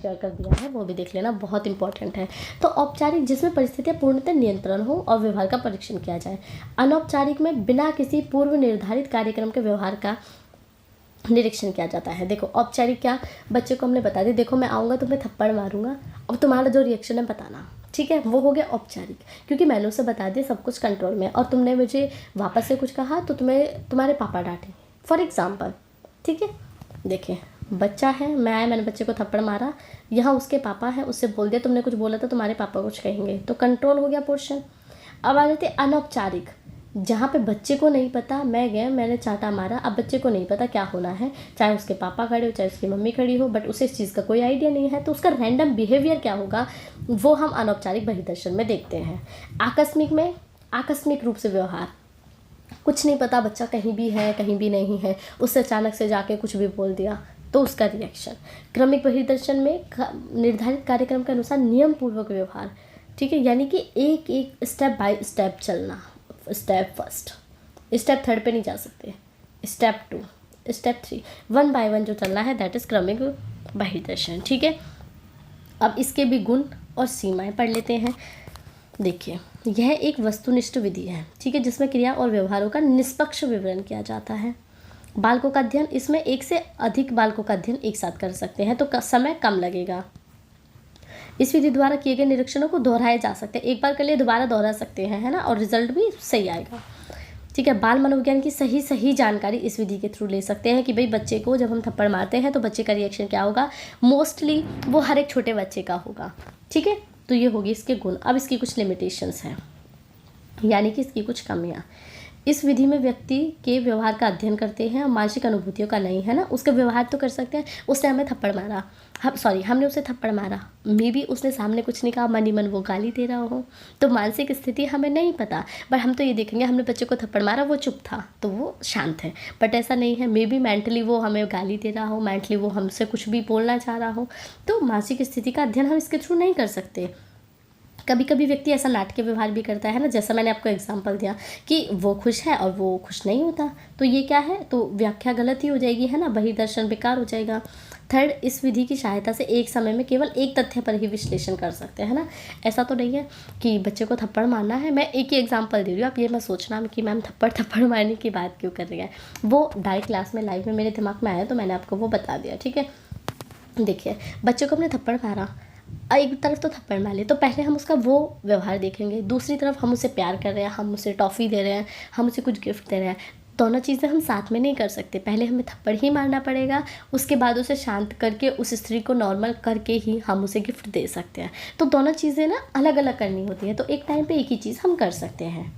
Speaker 2: शेयर कर दिया है, वो भी देख लेना, बहुत इंपॉर्टेंट है। तो औपचारिक जिसमें परिस्थितियाँ पूर्णतः नियंत्रण हो और व्यवहार का परीक्षण किया जाए। अनौपचारिक में बिना किसी पूर्व निर्धारित कार्यक्रम के व्यवहार का निरीक्षण किया जाता है। देखो, औपचारिक क्या, बच्चे को हमने बता दिया, देखो मैं आऊँगा तो मैं थप्पड़ मारूंगा, अब तुम्हारा जो रिएक्शन है बताना, ठीक है, वो हो गया औपचारिक, क्योंकि मैंने उसे बता दिया सब कुछ कंट्रोल में, और तुमने मुझे वापस से कुछ कहा तो तुम्हारे पापा डांटे, फॉर एग्जाम्पल, ठीक है। देखिए, बच्चा है, मैं आया, मैंने बच्चे को थप्पड़ मारा, यहाँ उसके पापा है, उससे बोल दिया तुमने कुछ बोला तो तुम्हारे पापा कुछ कहेंगे, तो कंट्रोल हो गया पोर्शन। अब आ जाते अनौपचारिक, जहाँ पे बच्चे को नहीं पता, मैं गया, मैंने चांटा मारा, अब बच्चे को नहीं पता क्या होना है, चाहे उसके पापा खड़े हो चाहे उसकी मम्मी खड़ी हो, बट उसे इस चीज़ का कोई आइडिया नहीं है, तो उसका रैंडम बिहेवियर क्या होगा वो हम अनौपचारिक बहिर्दर्शन में देखते हैं। आकस्मिक में, आकस्मिक रूप से व्यवहार, कुछ नहीं पता, बच्चा कहीं भी है कहीं भी नहीं है, उससे अचानक से जाके कुछ भी बोल दिया तो उसका रिएक्शन। क्रमिक बहिर्दर्शन में निर्धारित कार्यक्रम के अनुसार नियम पूर्वक व्यवहार, ठीक है, यानी कि एक एक स्टेप बाय स्टेप चलना। स्टेप फर्स्ट, स्टेप थर्ड पे नहीं जा सकते, स्टेप 2, स्टेप 3, 1 बाय 1 जो चलना है, दैट इज क्रमिक बहिर्दर्शन, ठीक है। अब इसके भी गुण और सीमाएं पढ़ लेते हैं। देखिए, यह एक वस्तुनिष्ठ विधि है, ठीक है, जिसमें क्रिया और व्यवहारों का निष्पक्ष विवरण किया जाता है। बालकों का अध्ययन, इसमें एक से अधिक बालकों का अध्ययन एक साथ कर सकते हैं, तो समय कम लगेगा। इस विधि द्वारा किए गए निरीक्षणों को दोहराए जा सकते हैं, एक बार के लिए दोबारा दोहरा सकते हैं, है ना, और रिजल्ट भी सही आएगा, ठीक है। बाल मनोविज्ञान की सही जानकारी इस विधि के थ्रू ले सकते हैं कि भाई बच्चे को जब हम थप्पड़ मारते हैं तो बच्चे का रिएक्शन क्या होगा, मोस्टली वो हर एक छोटे बच्चे का होगा, ठीक है। तो ये होगी इसके गुण। अब इसकी कुछ लिमिटेशंस हैं, यानी कि इसकी कुछ कमियाँ। इस विधि में व्यक्ति के व्यवहार का अध्ययन करते हैं और मानसिक अनुभूतियों का नहीं, है ना। उसका व्यवहार तो कर सकते हैं, उसने हमें थप्पड़ मारा, हमने उसे थप्पड़ मारा, मे बी उसने सामने कुछ नहीं कहा, मन ही मन वो गाली दे रहा हो, तो मानसिक स्थिति हमें नहीं पता, बट हम तो ये देखेंगे हमने बच्चे को थप्पड़ मारा, वो चुप था तो वो शांत है, बट ऐसा नहीं है, मे बी मेंटली वो हमें गाली दे रहा हो, मेंटली वो हमसे कुछ भी बोलना चाह रहा हो, तो मानसिक स्थिति का अध्ययन हम इसके थ्रू नहीं कर सकते। कभी कभी व्यक्ति ऐसा नाटकीय व्यवहार भी करता है ना, जैसा मैंने आपको एग्जांपल दिया कि वो खुश है और वो खुश नहीं होता, तो ये क्या है, तो व्याख्या गलत ही हो जाएगी, है ना, बहिर्दर्शन बेकार हो जाएगा। थर्ड, इस विधि की सहायता से एक समय में केवल एक तथ्य पर ही विश्लेषण कर सकते हैं, है ना। ऐसा तो नहीं है कि बच्चे को थप्पड़ मारना है, मैं एक ही एग्जाम्पल दे रही हूँ, आप ये मत सोचना कि मैम थप्पड़ मारने की बात क्यों कर रही है, वो डायरेक्ट क्लास में लाइव में मेरे दिमाग में आया तो मैंने आपको वो बता दिया, ठीक है। देखिए, बच्चे को हमने थप्पड़ मारा, एक तरफ तो थप्पड़ मार ले, तो पहले हम उसका वो व्यवहार देखेंगे, दूसरी तरफ हम उसे प्यार कर रहे हैं, हम उसे टॉफ़ी दे रहे हैं, हम उसे कुछ गिफ्ट दे रहे हैं, दोनों चीज़ें हम साथ में नहीं कर सकते, पहले हमें थप्पड़ ही मारना पड़ेगा, उसके बाद उसे शांत करके उस स्त्री को नॉर्मल करके ही हम उसे गिफ्ट दे सकते हैं। तो दोनों चीज़ें ना अलग अलग करनी होती है, तो एक टाइम पे एक ही चीज़ हम कर सकते हैं।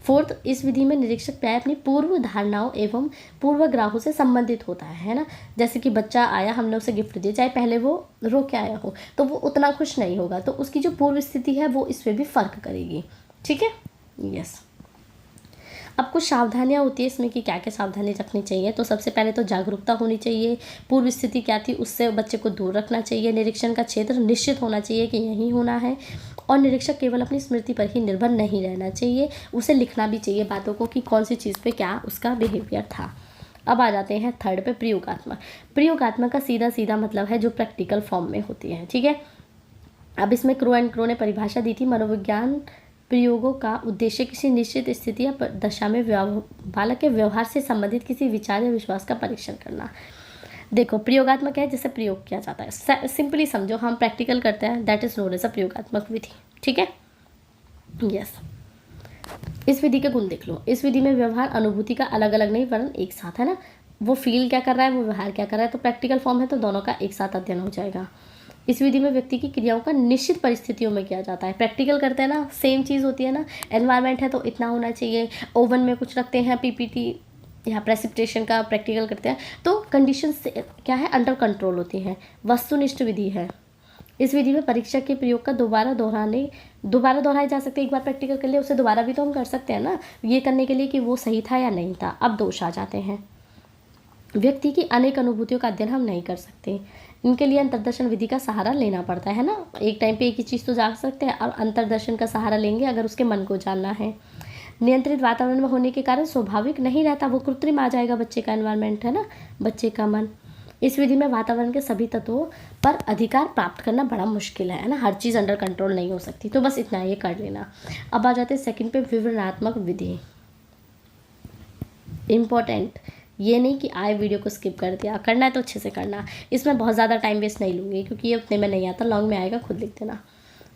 Speaker 2: फोर्थ, इस विधि में निरीक्षक प्राय अपनी पूर्व धारणाओं एवं पूर्वग्रहों से संबंधित होता है ना। जैसे कि बच्चा आया, हमने उसे गिफ्ट दिया, चाहे पहले वो रो के आया हो, तो वो उतना खुश नहीं होगा, तो उसकी जो पूर्व स्थिति है वो इस पर भी फर्क करेगी, ठीक है। यस, अब कुछ सावधानियाँ होती है इसमें कि क्या क्या सावधानी रखनी चाहिए। तो सबसे पहले तो जागरूकता होनी चाहिए, पूर्व स्थिति क्या थी उससे बच्चे को दूर रखना चाहिए, निरीक्षण का क्षेत्र निश्चित होना चाहिए कि यही होना है, और निरीक्षक केवल अपनी स्मृति पर ही निर्भर नहीं रहना चाहिए, उसे लिखना भी चाहिए बातों को कि कौन सी चीज़ पे क्या उसका बिहेवियर था। अब आ जाते हैं थर्ड पे, प्रयोगात्मक। प्रयोगात्मक का सीधा सीधा मतलब है जो प्रैक्टिकल फॉर्म में होती है, ठीक है। अब इसमें क्रो एंड क्रो ने परिभाषा दी थी, मनोविज्ञान प्रयोगों का उद्देश्य किसी निश्चित स्थिति या दशा में बालक के व्यवहार से संबंधित किसी विचार या विश्वास का परीक्षण करना। देखो प्रयोगात्मक है, जैसे प्रयोग किया जाता है, सिंपली समझो हम प्रैक्टिकल करते हैं, that is known as a प्रयोगात्मक विधि। ठीक है, यस। इस विधि के गुण देख लो। इस विधि में व्यवहार अनुभूति का अलग अलग नहीं वरन एक साथ है ना, वो फील क्या कर रहा है, वो व्यवहार क्या कर रहा है, तो प्रैक्टिकल फॉर्म है तो दोनों का एक साथ अध्ययन हो जाएगा। इस विधि में व्यक्ति की क्रियाओं का निश्चित परिस्थितियों में किया जाता है। प्रैक्टिकल करते हैं ना, सेम चीज़ होती है ना, एनवायरनमेंट है तो इतना होना चाहिए, ओवन में कुछ रखते हैं, पीपीटी या प्रेसिपिटेशन का प्रैक्टिकल करते हैं तो कंडीशन क्या है, अंडर कंट्रोल होती है। वस्तुनिष्ठ विधि है। इस विधि में परीक्षा के प्रयोग का दोबारा दोहराए जा सकते हैं। एक बार प्रैक्टिकल कर लिया उसे दोबारा भी तो हम कर सकते हैं ना, ये करने के लिए कि वो सही था या नहीं था। अब दोष आ जाते हैं। व्यक्ति की अनेक अनुभूतियों का अध्ययन हम नहीं कर सकते, इनके लिए अंतर्दर्शन विधि का सहारा लेना पड़ता है ना। एक टाइम पे एक ही चीज़ तो जान सकते हैं, और अंतर्दर्शन का सहारा लेंगे अगर उसके मन को जानना है। नियंत्रित वातावरण में होने के कारण स्वाभाविक नहीं रहता, वो कृत्रिम आ जाएगा बच्चे का एनवायरनमेंट है ना, बच्चे का मन। इस विधि में वातावरण के सभी तत्वों पर अधिकार प्राप्त करना बड़ा मुश्किल है ना, हर चीज़ अंडर कंट्रोल नहीं हो सकती, तो बस इतना ये कर लेना। अब आ जाते हैं सेकंड पे, विवरणात्मक विधि। इम्पोर्टेंट, ये नहीं कि आए वीडियो को स्किप कर दिया, करना है तो अच्छे से करना। इसमें बहुत ज़्यादा टाइम वेस्ट नहीं लूँगी क्योंकि ये उतने में नहीं आता, लॉन्ग में आएगा, खुद लिख देना।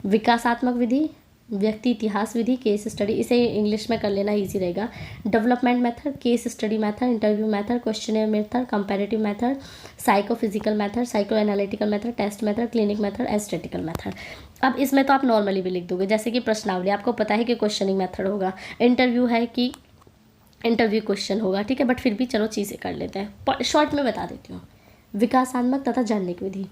Speaker 2: विकासात्मक विधि, व्यक्ति इतिहास विधि, केस स्टडी, इसे इंग्लिश में कर लेना इजी रहेगा। Development method, case study method, interview method, questionnaire method, comparative method, psychophysical method, psycho analytical method, test method, clinic method, aesthetical method. अब इसमें तो आप नॉर्मली भी लिख दोगे, जैसे कि प्रश्नावली, आपको पता है कि क्वेश्चनिंग मेथड होगा, इंटरव्यू है कि इंटरव्यू क्वेश्चन होगा, ठीक है, बट फिर भी चलो चीज़ें कर लेते हैं, शॉर्ट में बता देती हूँ। विकासात्मक तथा जननिक विधि,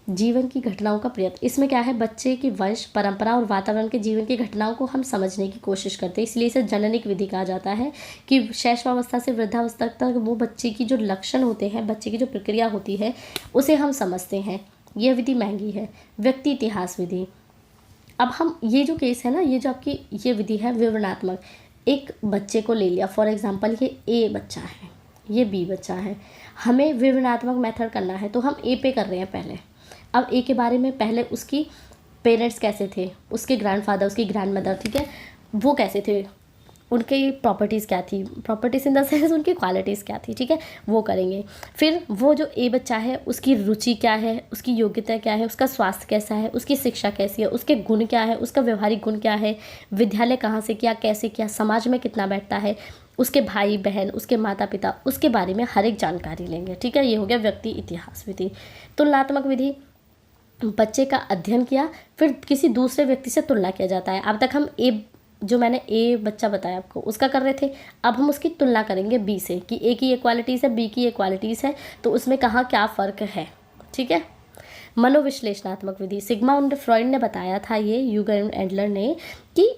Speaker 2: जीवन की घटनाओं का प्रयत्न। इसमें क्या है, बच्चे की वंश, परंपरा और वातावरण के जीवन की घटनाओं को हम समझने की कोशिश करते हैं, इसलिए इसे जननिक विधि कहा जाता है कि शैशवावस्था से वृद्धावस्था तक वो बच्चे की जो लक्षण होते हैं, बच्चे की जो प्रक्रिया होती है उसे हम समझते हैं। यह विधि महंगी है। व्यक्ति इतिहास विधि, अब हम ये जो केस है ना, ये जो आपकी ये विधि है विवरणात्मक, एक बच्चे को ले लिया, फॉर एग्जांपल ये ए बच्चा है, ये बी बच्चा है, हमें विवरणात्मक मेथड करना है तो हम ए पे कर रहे हैं पहले। अब ए के बारे में पहले उसकी पेरेंट्स कैसे थे, उसके ग्रैंडफादर, उसकी ग्रैंडमदर, ठीक है, वो कैसे थे, उनकी प्रॉपर्टीज़ क्या थी, प्रॉपर्टीज़ इन द सेंस उनकी क्वालिटीज़ क्या थी, ठीक है, वो करेंगे। फिर वो जो ए बच्चा है उसकी रुचि क्या है, उसकी योग्यता क्या है, उसका स्वास्थ्य कैसा है, उसकी शिक्षा कैसी है, उसके गुण क्या है, उसका व्यवहारिक गुण क्या है, विद्यालय कहाँ से किया, कैसे किया, समाज में कितना बैठता है, उसके भाई बहन, उसके माता पिता, उसके बारे में हर एक जानकारी लेंगे, ठीक है। ये हो गया व्यक्ति इतिहास विधि। तुलनात्मक विधि, बच्चे का अध्ययन किया फिर किसी दूसरे व्यक्ति से तुलना किया जाता है। अब तक हम जो मैंने ए बच्चा बताया आपको उसका कर रहे थे, अब हम उसकी तुलना करेंगे बी से कि ए की ये क्वालिटीज़ है, बी की ये क्वालिटीज़ है, तो उसमें कहाँ क्या फ़र्क है, ठीक है। मनोविश्लेषणात्मक विधि, सिग्मंड फ्रॉइड ने बताया था, ये यूगर एडलर ने, कि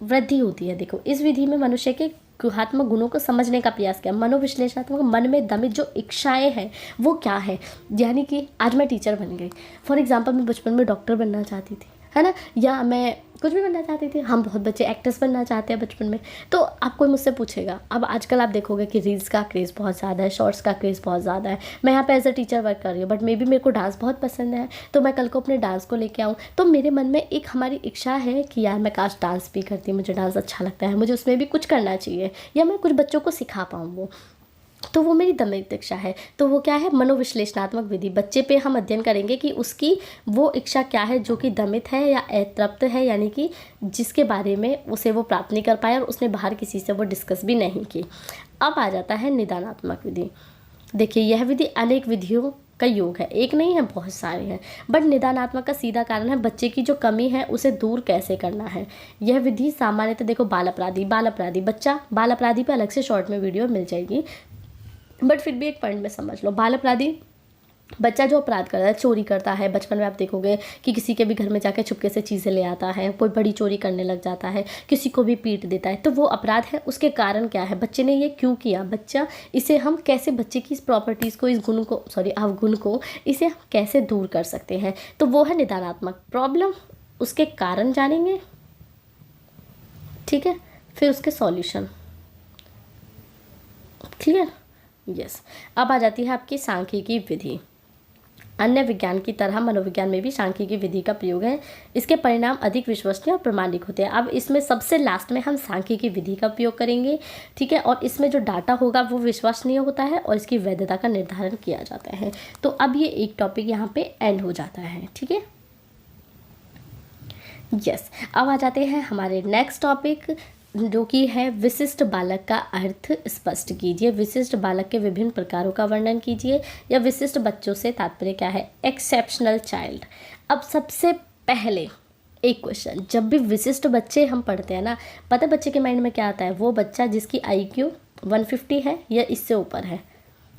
Speaker 2: वृद्धि होती है। देखो इस विधि में मनुष्य के गुणात्मक गुणों को समझने का प्रयास किया। मनोविश्लेषणात्मक, मन में दमित जो इच्छाएं हैं वो क्या है, यानी कि आज मैं टीचर बन गई, फॉर एग्जांपल मैं बचपन में डॉक्टर बनना चाहती थी, है ना, या मैं कुछ भी बनना चाहती थी, हम बहुत बच्चे एक्ट्रेस बनना चाहते हैं बचपन में, तो आप कोई मुझसे पूछेगा। अब आजकल आप देखोगे कि रील्स का क्रेज़ बहुत ज़्यादा है, शॉर्ट्स का क्रेज़ बहुत ज़्यादा है। मैं यहाँ पे एज अ टीचर वर्क कर रही हूँ, बट मे बी मेरे को डांस बहुत पसंद है, तो मैं कल को अपने डांस को लेके आऊँ, तो मेरे मन में एक हमारी इच्छा है कि यार मैं काश डांस भी करती, मुझे डांस अच्छा लगता है, मुझे उसमें भी कुछ करना चाहिए, या मैं कुछ बच्चों को सिखा पाऊँ वो, तो वो मेरी दमित इच्छा है। तो वो क्या है, मनोविश्लेषणात्मक विधि। बच्चे पे हम अध्ययन करेंगे कि उसकी वो इच्छा क्या है जो कि दमित है या अतृप्त है, यानी कि जिसके बारे में उसे वो प्राप्त नहीं कर पाया और उसने बाहर किसी से वो डिस्कस भी नहीं की। अब आ जाता है निदानात्मक विधि। देखिए यह विधि अनेक विधियों का योग है, एक नहीं है, बहुत सारे हैं, बट निदानात्मक का सीधा कारण है बच्चे की जो कमी है उसे दूर कैसे करना है। यह विधि सामान्यतः देखो बाल अपराधी बच्चा, बाल अपराधी पे अलग से शॉर्ट में वीडियो मिल जाएगी, बट फिर भी एक पॉइंट में समझ लो। बाल अपराधी बच्चा जो अपराध करता है, चोरी करता है, बचपन में आप देखोगे कि किसी के भी घर में जाकर छुपके से चीज़ें ले आता है, कोई बड़ी चोरी करने लग जाता है, किसी को भी पीट देता है, तो वो अपराध है। उसके कारण क्या है, बच्चे ने ये क्यों किया, बच्चा, इसे हम कैसे, बच्चे की इस प्रॉपर्टीज़ को, इस गुण को, अवगुण को, इसे हम कैसे दूर कर सकते हैं, तो वो है निदानात्मक। प्रॉब्लम, उसके कारण जानेंगे, ठीक है, फिर उसके सॉल्यूशन। Clear, yes. अब आ जाती है आपकी सांख्यिकी विधि। अन्य विज्ञान की तरह मनोविज्ञान में भी सांख्यिकी विधि का प्रयोग है। इसके परिणाम अधिक विश्वसनीय और प्रामाणिक होते हैं। अब इसमें सबसे लास्ट में हम सांख्यिकी विधि का उपयोग करेंगे, ठीक है, और इसमें जो डाटा होगा वो विश्वसनीय होता है और इसकी वैधता का निर्धारण किया जाता है। तो अब ये एक टॉपिक यहाँ पे एंड हो जाता है, ठीक है। यस, अब आ जाते हैं हमारे नेक्स्ट टॉपिक, जो कि है विशिष्ट बालक का अर्थ स्पष्ट कीजिए। विशिष्ट बालक के विभिन्न प्रकारों का वर्णन कीजिए, या विशिष्ट बच्चों से तात्पर्य क्या है, एक्सेप्शनल चाइल्ड। अब सबसे पहले एक क्वेश्चन, जब भी विशिष्ट बच्चे हम पढ़ते हैं ना, पता है बच्चे के माइंड में क्या आता है, वो बच्चा जिसकी IQ 150 है या इससे ऊपर है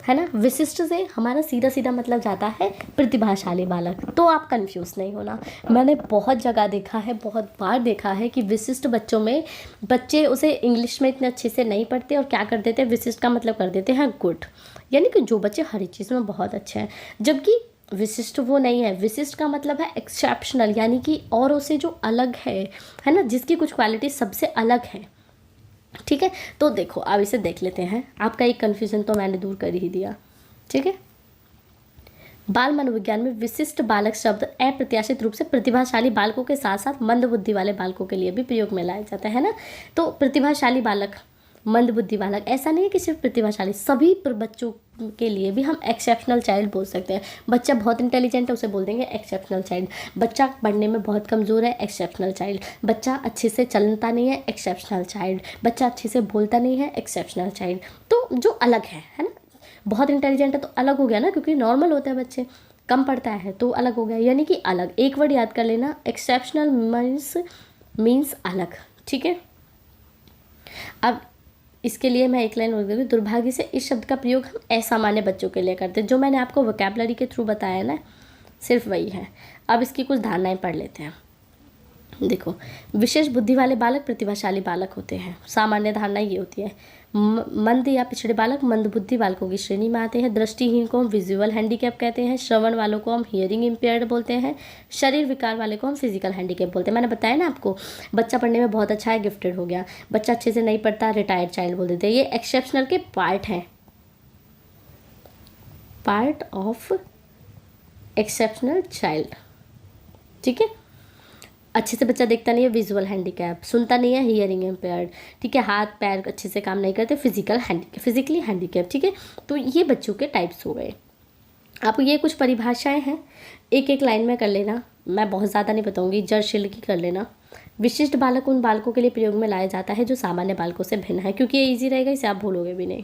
Speaker 2: ना। विशिष्ट से हमारा सीधा सीधा मतलब जाता है प्रतिभाशाली बालक। तो आप कंफ्यूज नहीं होना, मैंने बहुत जगह देखा है, बहुत बार देखा है कि विशिष्ट बच्चों में बच्चे उसे इंग्लिश में इतने अच्छे से नहीं पढ़ते और क्या कर देते हैं, विशिष्ट का मतलब कर देते हैं गुड, यानी कि जो बच्चे हर एक चीज़ में बहुत अच्छे हैं, जबकि विशिष्ट वो नहीं है। विशिष्ट का मतलब है एक्सेप्शनल, यानी कि औरों से जो अलग है ना, जिसकी कुछ क्वालिटी सबसे अलग है, ठीक है। तो देखो अब इसे देख लेते हैं, आपका एक कन्फ्यूजन तो मैंने दूर कर ही दिया, ठीक है। बाल मनोविज्ञान में विशिष्ट बालक शब्द अप्रत्याशित रूप से प्रतिभाशाली बालकों के साथ साथ मंद बुद्धि वाले बालकों के लिए भी प्रयोग में लाया जाता है ना। तो प्रतिभाशाली बालक, मंद बुद्धि बालक, ऐसा नहीं है कि सिर्फ प्रतिभाशाली, सभी बच्चों के लिए भी हम एक्सेप्शनल चाइल्ड बोल सकते हैं। बच्चा बहुत इंटेलिजेंट है, उसे बोल देंगे एक्सेप्शनल चाइल्ड। बच्चा पढ़ने में बहुत कमज़ोर है, एक्सेप्शनल चाइल्ड। बच्चा अच्छे से चलता नहीं है, एक्सेप्शनल चाइल्ड। बच्चा अच्छे से बोलता नहीं है, एक्सेप्शनल चाइल्ड। तो जो अलग है ना, बहुत इंटेलिजेंट है तो अलग हो गया ना, क्योंकि नॉर्मल होता है बच्चे, कम पढ़ता है तो अलग हो गया, यानी कि अलग। एक वर्ड याद कर लेना, एक्सेप्शनल मीन्स अलग, ठीक है। अब इसके लिए मैं एक लाइन और करूँ, दुर्भाग्य से इस शब्द का प्रयोग हम असामान्य बच्चों के लिए करते हैं। जो मैंने आपको वोकैबुलरी के थ्रू बताया ना, सिर्फ वही है। अब इसकी कुछ धारणाएं पढ़ लेते हैं। देखो, विशेष बुद्धि वाले बालक प्रतिभाशाली बालक होते हैं। सामान्य धारणा ये होती है, मंद या पिछड़े बालक मंद बुद्धि बालकों की श्रेणी में आते हैं। दृष्टिहीन को हम विजुअल हैंडीकैप कहते हैं। श्रवण वालों को हम हियरिंग इम्पेयर्ड बोलते हैं। शरीर विकार वाले को हम फिजिकल हैंडीकैप बोलते हैं। मैंने बताया ना आपको, बच्चा पढ़ने में बहुत अच्छा है, गिफ्टेड हो गया। बच्चा अच्छे से नहीं पढ़ता, रिटायर्ड चाइल्ड बोल देते हैं। ये एक्सेप्शनल के पार्ट हैं, पार्ट ऑफ एक्सेप्शनल चाइल्ड, ठीक है। अच्छे से बच्चा देखता नहीं है, विजुअल हैंडीकैप। सुनता नहीं है, हियरिंग इम्पेयर्ड, ठीक है। हाथ पैर अच्छे से काम नहीं करते, फिजिकली हैंडीकैप, ठीक है। तो ये बच्चों के टाइप्स हो गए। आपको ये कुछ परिभाषाएं हैं, एक एक लाइन में कर लेना, मैं बहुत ज़्यादा नहीं बताऊंगी, जर्शिल की कर लेना। विशिष्ट बालक उन बालकों के लिए प्रयोग में लाया जाता है जो सामान्य बालकों से भिन्न है, क्योंकि ये ईजी रहेगा, इसे आप भूलोगे भी नहीं,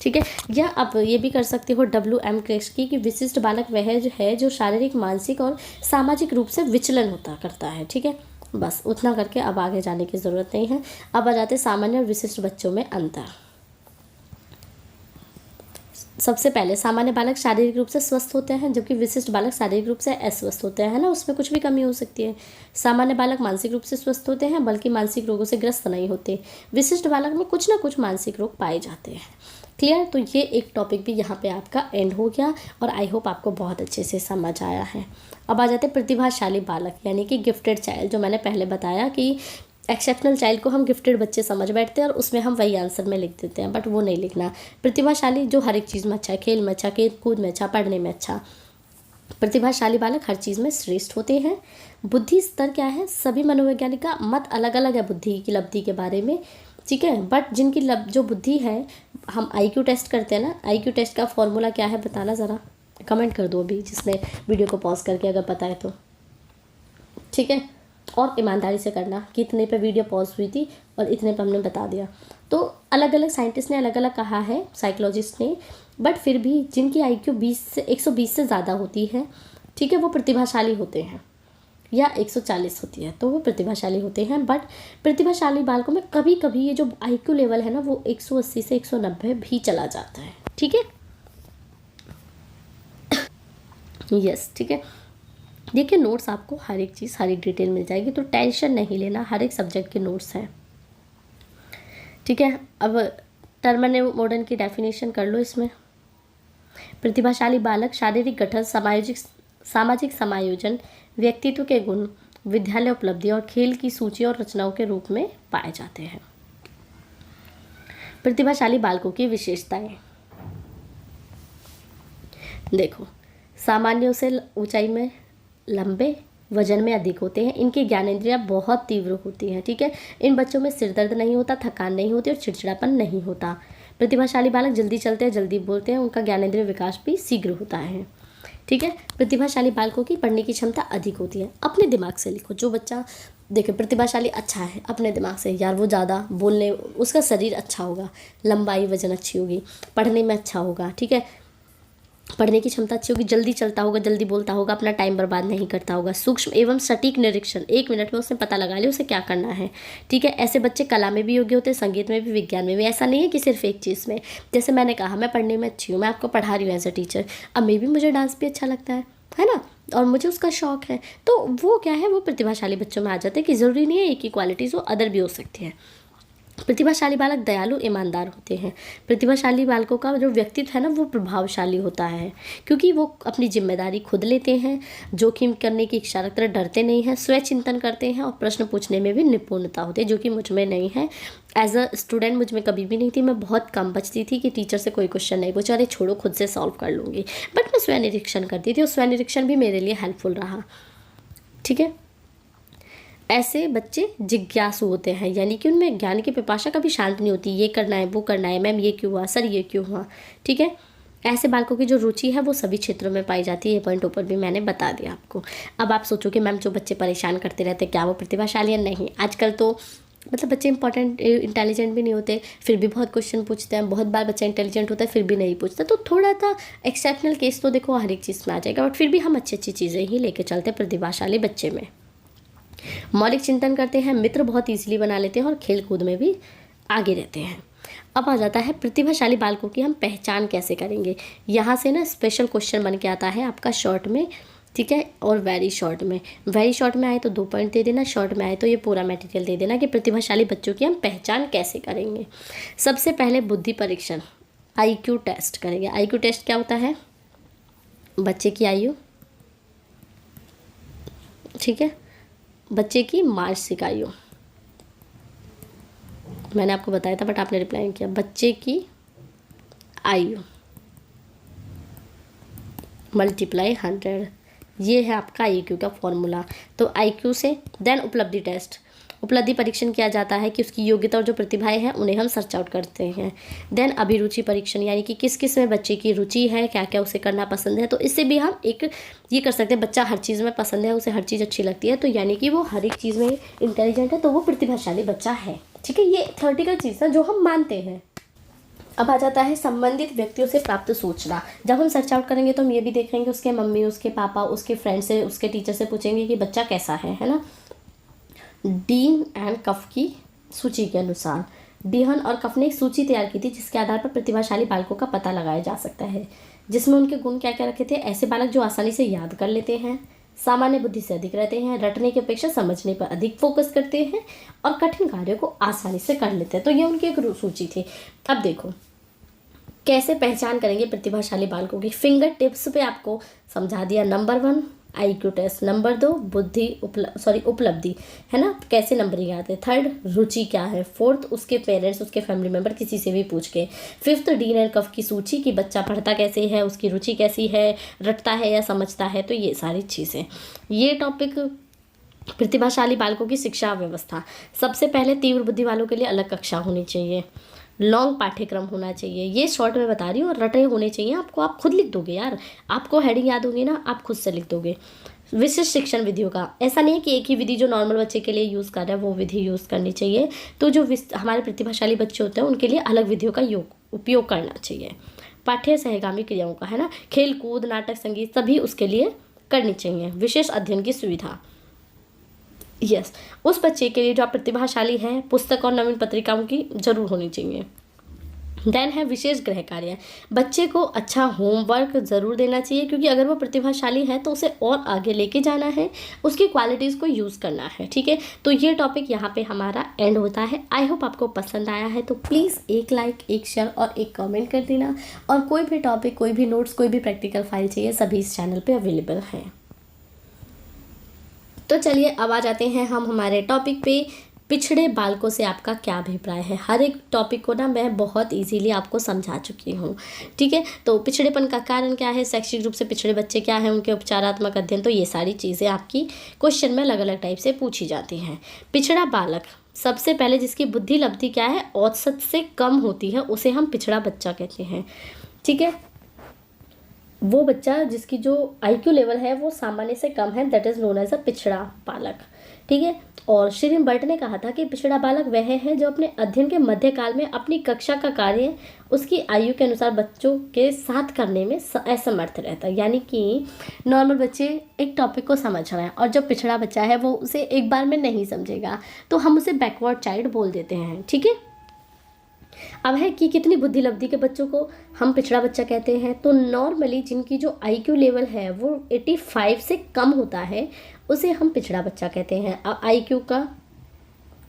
Speaker 2: ठीक है। या आप ये भी कर सकते हो WM क्रेस्की की, विशिष्ट बालक वह है जो शारीरिक, मानसिक और सामाजिक रूप से विचलन करता है, ठीक है। बस उतना करके अब आगे जाने की ज़रूरत नहीं है। अब आ जाते सामान्य और विशिष्ट बच्चों में अंतर। सबसे पहले सामान्य बालक शारीरिक रूप से स्वस्थ होते हैं, जबकि विशिष्ट बालक शारीरिक रूप से अस्वस्थ होते हैं, है ना, उसमें कुछ भी कमी हो सकती है। सामान्य बालक मानसिक रूप से स्वस्थ होते हैं, बल्कि मानसिक रोगों से ग्रस्त नहीं होते। विशिष्ट बालक में कुछ ना कुछ मानसिक रोग पाए जाते हैं। क्लियर। तो ये एक टॉपिक भी यहाँ पे आपका एंड हो गया, और आई होप आपको बहुत अच्छे से समझ आया है। अब आ जाते प्रतिभाशाली बालक, यानी कि गिफ्टेड चाइल्ड। जो मैंने पहले बताया कि एक्सेप्शनल चाइल्ड को हम गिफ्टेड बच्चे समझ बैठते हैं और उसमें हम वही आंसर में लिख देते हैं, बट वो नहीं लिखना। प्रतिभाशाली जो हर एक चीज़ में अच्छा है, खेल में अच्छा, खेल कूद में अच्छा, पढ़ने में अच्छा। प्रतिभाशाली बालक हर चीज़ में श्रेष्ठ होते हैं। बुद्धि स्तर क्या है, सभी मनोवैज्ञानिक का मत अलग अलग है बुद्धि की लब्धि के बारे में, ठीक है। बट जिनकी जो बुद्धि है, हम IQ टेस्ट करते हैं ना, IQ टेस्ट का फॉर्मूला क्या है बताना ज़रा, कमेंट कर दो अभी जिसने वीडियो को पॉज करके अगर पता है तो, ठीक है। और ईमानदारी से करना कि इतने पे वीडियो पॉज हुई थी और इतने पे हमने बता दिया। तो अलग अलग साइंटिस्ट ने अलग अलग कहा है, साइकोलॉजिस्ट ने, बट फिर भी जिनकी IQ 120 से ज़्यादा होती है, ठीक है, वो प्रतिभाशाली होते हैं, या 140 होती है तो वो प्रतिभाशाली होते हैं। बट प्रतिभाशाली बालकों में कभी कभी ये जो IQ लेवल है ना, वो 180 से 190 भी चला जाता है, ठीक है। यस, ठीक है। देखिए, नोट्स आपको हर एक चीज़, हर एक डिटेल मिल जाएगी, तो टेंशन नहीं लेना, हर एक सब्जेक्ट के नोट्स हैं, ठीक है। अब टर्म मॉडर्न की डेफिनेशन कर लो इसमें। प्रतिभाशाली बालक शारीरिक गठन, सामाजिक समायोजन, व्यक्तित्व के गुण, विद्यालय उपलब्धि और खेल की सूची और रचनाओं के रूप में पाए जाते हैं। प्रतिभाशाली बालकों की विशेषताएं देखो, सामान्यों से ऊंचाई में लंबे, वजन में अधिक होते हैं, इनकी ज्ञानेंद्रियाँ बहुत तीव्र होती हैं। ठीक है, इन बच्चों में सिर दर्द नहीं होता, थकान नहीं होती और चिड़चिड़ापन नहीं होता। प्रतिभाशाली बालक जल्दी चलते हैं, जल्दी बोलते हैं, उनका ज्ञानेंद्रिय विकास भी शीघ्र होता है। ठीक है, प्रतिभाशाली बालकों की पढ़ने की क्षमता अधिक होती है। अपने दिमाग से लिखो। जो बच्चा देखो प्रतिभाशाली अच्छा है, अपने दिमाग से यार वो ज़्यादा बोलने, उसका शरीर अच्छा होगा, लंबाई वजन अच्छी होगी, पढ़ने में अच्छा होगा। ठीक है, पढ़ने की क्षमता अच्छी होगी, जल्दी चलता होगा, जल्दी बोलता होगा, अपना टाइम बर्बाद नहीं करता होगा, सूक्ष्म एवं सटीक निरीक्षण, 1 मिनट में उसने पता लगा लिया उसे क्या करना है। ठीक है, ऐसे बच्चे कला में भी योग्य होते हैं, संगीत में भी, विज्ञान में भी। ऐसा नहीं है कि सिर्फ एक चीज़ में। जैसे मैंने कहा मैं पढ़ने में अच्छी हूँ, मैं आपको पढ़ा रही हूँ एज अ टीचर, अब मे भी मुझे डांस भी अच्छा लगता है ना, और मुझे उसका शौक है, तो वो क्या है, वो प्रतिभाशाली बच्चों में आ जाते हैं कि ज़रूरी नहीं है एक ही क्वालिटीज़ हो, अदर भी हो सकती है। प्रतिभाशाली बालक दयालु ईमानदार होते हैं। प्रतिभाशाली बालकों का जो व्यक्तित्व है ना वो प्रभावशाली होता है, क्योंकि वो अपनी जिम्मेदारी खुद लेते हैं, जोखिम करने की इच्छा रखते हैं, डरते नहीं हैं, स्वयं चिंतन करते हैं और प्रश्न पूछने में भी निपुणता होती है, जो कि मुझ में नहीं है। एज अ स्टूडेंट मुझ में कभी भी नहीं थी, मैं बहुत कम बचती थी कि टीचर से कोई क्वेश्चन नहीं पूछा, अरे छोड़ो खुद से सॉल्व कर लूँगी, बट मैं स्वयं निरीक्षण करती थी और स्वयं निरीक्षण भी मेरे लिए हेल्पफुल रहा। ठीक है, ऐसे बच्चे जिज्ञासु होते हैं, यानी कि उनमें ज्ञान की पिपासा कभी शांत नहीं होती, ये करना है, वो करना है, मैम ये क्यों हुआ, सर ये क्यों हुआ। ठीक है, ऐसे बालकों की जो रुचि है वो सभी क्षेत्रों में पाई जाती है, ये पॉइंट ऊपर भी मैंने बता दिया आपको। अब आप सोचो कि मैम जो बच्चे परेशान करते रहते क्या वो प्रतिभाशाली है? नहीं, आजकल तो मतलब बच्चे इंटेलिजेंट भी नहीं होते, फिर भी बहुत क्वेश्चन पूछते हैं। बहुत बार बच्चा इंटेलिजेंट होता है फिर भी नहीं पूछता, तो थोड़ा सा एक्सेप्शनल केस तो देखो हर एक चीज़ में आ जाएगा, बट फिर भी हम अच्छी अच्छी चीज़ें ही लेके चलते हैं प्रतिभाशाली बच्चे में। मौलिक चिंतन करते हैं, मित्र बहुत ईजिली बना लेते हैं और खेल कूद में भी आगे रहते हैं। अब आ जाता है प्रतिभाशाली बालकों की हम पहचान कैसे करेंगे। यहाँ से ना स्पेशल क्वेश्चन बन के आता है आपका शॉर्ट में, ठीक है, और वेरी शॉर्ट में। वेरी शॉर्ट में आए तो 2 पॉइंट दे देना, शॉर्ट में आए तो ये पूरा मटेरियल दे देना कि प्रतिभाशाली बच्चों की हम पहचान कैसे करेंगे। सबसे पहले बुद्धि परीक्षण, IQ टेस्ट करेंगे। IQ टेस्ट क्या होता है? बच्चे की आयु, ठीक है, बच्चे की मानसिक आयु, मैंने आपको बताया था बट आपने रिप्लाई नहीं किया। बच्चे की आयु मल्टीप्लाई 100, ये है आपका IQ का फॉर्मूला। तो IQ से देन उपलब्धि टेस्ट, उपलब्धि परीक्षण किया जाता है कि उसकी योग्यता और जो प्रतिभाएं हैं उन्हें हम सर्च आउट करते हैं। देन अभिरुचि परीक्षण, यानी कि किस किस में बच्चे की रुचि है, क्या क्या उसे करना पसंद है, तो इससे भी हम एक ये कर सकते हैं, बच्चा हर चीज़ में पसंद है, उसे हर चीज़ अच्छी लगती है, तो यानी कि वो हर एक चीज़ में इंटेलिजेंट है, तो वो प्रतिभाशाली बच्चा है। ठीक है, ये थ्योरेटिकल चीज़ है जो हम मानते हैं। अब आ जाता है संबंधित व्यक्तियों से प्राप्त सूचना। जब हम सर्च आउट करेंगे तो हम ये भी देखेंगे उसके मम्मी, उसके पापा, उसके फ्रेंड से, उसके टीचर से पूछेंगे कि बच्चा कैसा है ना। डीन एंड कफ की सूची के अनुसार डीहन और कफ ने एक सूची तैयार की थी जिसके आधार पर प्रतिभाशाली बालकों का पता लगाया जा सकता है, जिसमें उनके गुण क्या क्या रखे थे। ऐसे बालक जो आसानी से याद कर लेते हैं, सामान्य बुद्धि से अधिक रहते हैं, रटने की अपेक्षा समझने पर अधिक फोकस करते हैं और कठिन कार्यों को आसानी से कर लेते हैं। तो ये उनकी एक सूची थी। अब देखो कैसे पहचान करेंगे प्रतिभाशाली बालकों की। फिंगर टिप्स पे आपको समझा दिया। नंबर 1 IQ टेस्ट, नंबर 2 बुद्धि उपलब्धि है ना, कैसे नंबरिंग आते हैं। 3rd रुचि क्या है। 4th उसके पेरेंट्स, उसके फैमिली मेम्बर, किसी से भी पूछ के। 5th डीन एंड कफ की सूची कि बच्चा पढ़ता कैसे है, उसकी रुचि कैसी है, रटता है या समझता है, तो ये सारी चीज़ें। ये टॉपिक प्रतिभाशाली बालकों की शिक्षा व्यवस्था। सबसे पहले तीव्र बुद्धि वालों के लिए अलग कक्षा होनी चाहिए, लॉन्ग पाठ्यक्रम होना चाहिए, ये शॉर्ट में बता रही हूँ, और रटे होने चाहिए आपको, आप खुद लिख दोगे यार, आपको हेडिंग याद होगी ना, आप खुद से लिख दोगे। विशिष्ट शिक्षण विधियों का, ऐसा नहीं है कि एक ही विधि जो नॉर्मल बच्चे के लिए यूज़ कर रहा है वो विधि यूज़ करनी चाहिए, तो जो हमारे प्रतिभाशाली बच्चे होते हैं उनके लिए अलग विधियों का उपयोग करना चाहिए। पाठ्य सहगामी क्रियाओं का है ना, खेल कूद, नाटक, संगीत, सभी उसके लिए करनी चाहिए। विशेष अध्ययन की सुविधा, यस उस बच्चे के लिए जो आप प्रतिभाशाली है, पुस्तक और नवीन पत्रिकाओं की जरूर होनी चाहिए। देन है विशेष गृह कार्य, बच्चे को अच्छा होमवर्क ज़रूर देना चाहिए, क्योंकि अगर वो प्रतिभाशाली है तो उसे और आगे लेके जाना है, उसकी क्वालिटीज़ को यूज़ करना है। ठीक है, तो ये टॉपिक यहाँ पे हमारा एंड होता है। आई होप आपको पसंद आया है, तो प्लीज़ एक लाइक, एक शेयर और एक कमेंट कर देना। और कोई भी टॉपिक, कोई भी नोट्स, कोई भी प्रैक्टिकल फाइल चाहिए, सभी इस चैनल पर अवेलेबल हैं। तो चलिए अब आ जाते हैं हम हमारे टॉपिक पे। पिछड़े बालकों से आपका क्या अभिप्राय है। हर एक टॉपिक को ना मैं बहुत इजीली आपको समझा चुकी हूँ, ठीक है। तो पिछड़ेपन का कारण क्या है, शैक्षिक रूप से पिछड़े बच्चे क्या हैं, उनके उपचारात्मक अध्ययन, तो ये सारी चीज़ें आपकी क्वेश्चन में अलग अलग टाइप से पूछी जाती हैं। पिछड़ा बालक, सबसे पहले जिसकी बुद्धि लब्धि क्या है, औसत से कम होती है, उसे हम पिछड़ा बच्चा कहते हैं, ठीक है। वो बच्चा जिसकी जो IQ लेवल है वो सामान्य से कम है, that is known as a पिछड़ा बालक, ठीक है। और श्रीरंग ने कहा था कि पिछड़ा बालक वह है जो अपने अध्ययन के मध्यकाल में अपनी कक्षा का कार्य उसकी आयु के अनुसार बच्चों के साथ करने में असमर्थ रहता है। यानी कि नॉर्मल बच्चे एक टॉपिक को समझ रहे हैं और जो पिछड़ा बच्चा है वो उसे एक बार में नहीं समझेगा, तो हम उसे बैकवर्ड चाइल्ड बोल देते हैं, ठीक है। अब है कि कितनी बुद्धि लब्धि के बच्चों को हम पिछड़ा बच्चा कहते हैं, तो नॉर्मली जिनकी जो IQ लेवल है वो 85 से कम होता है, उसे हम पिछड़ा बच्चा कहते हैं। अब IQ का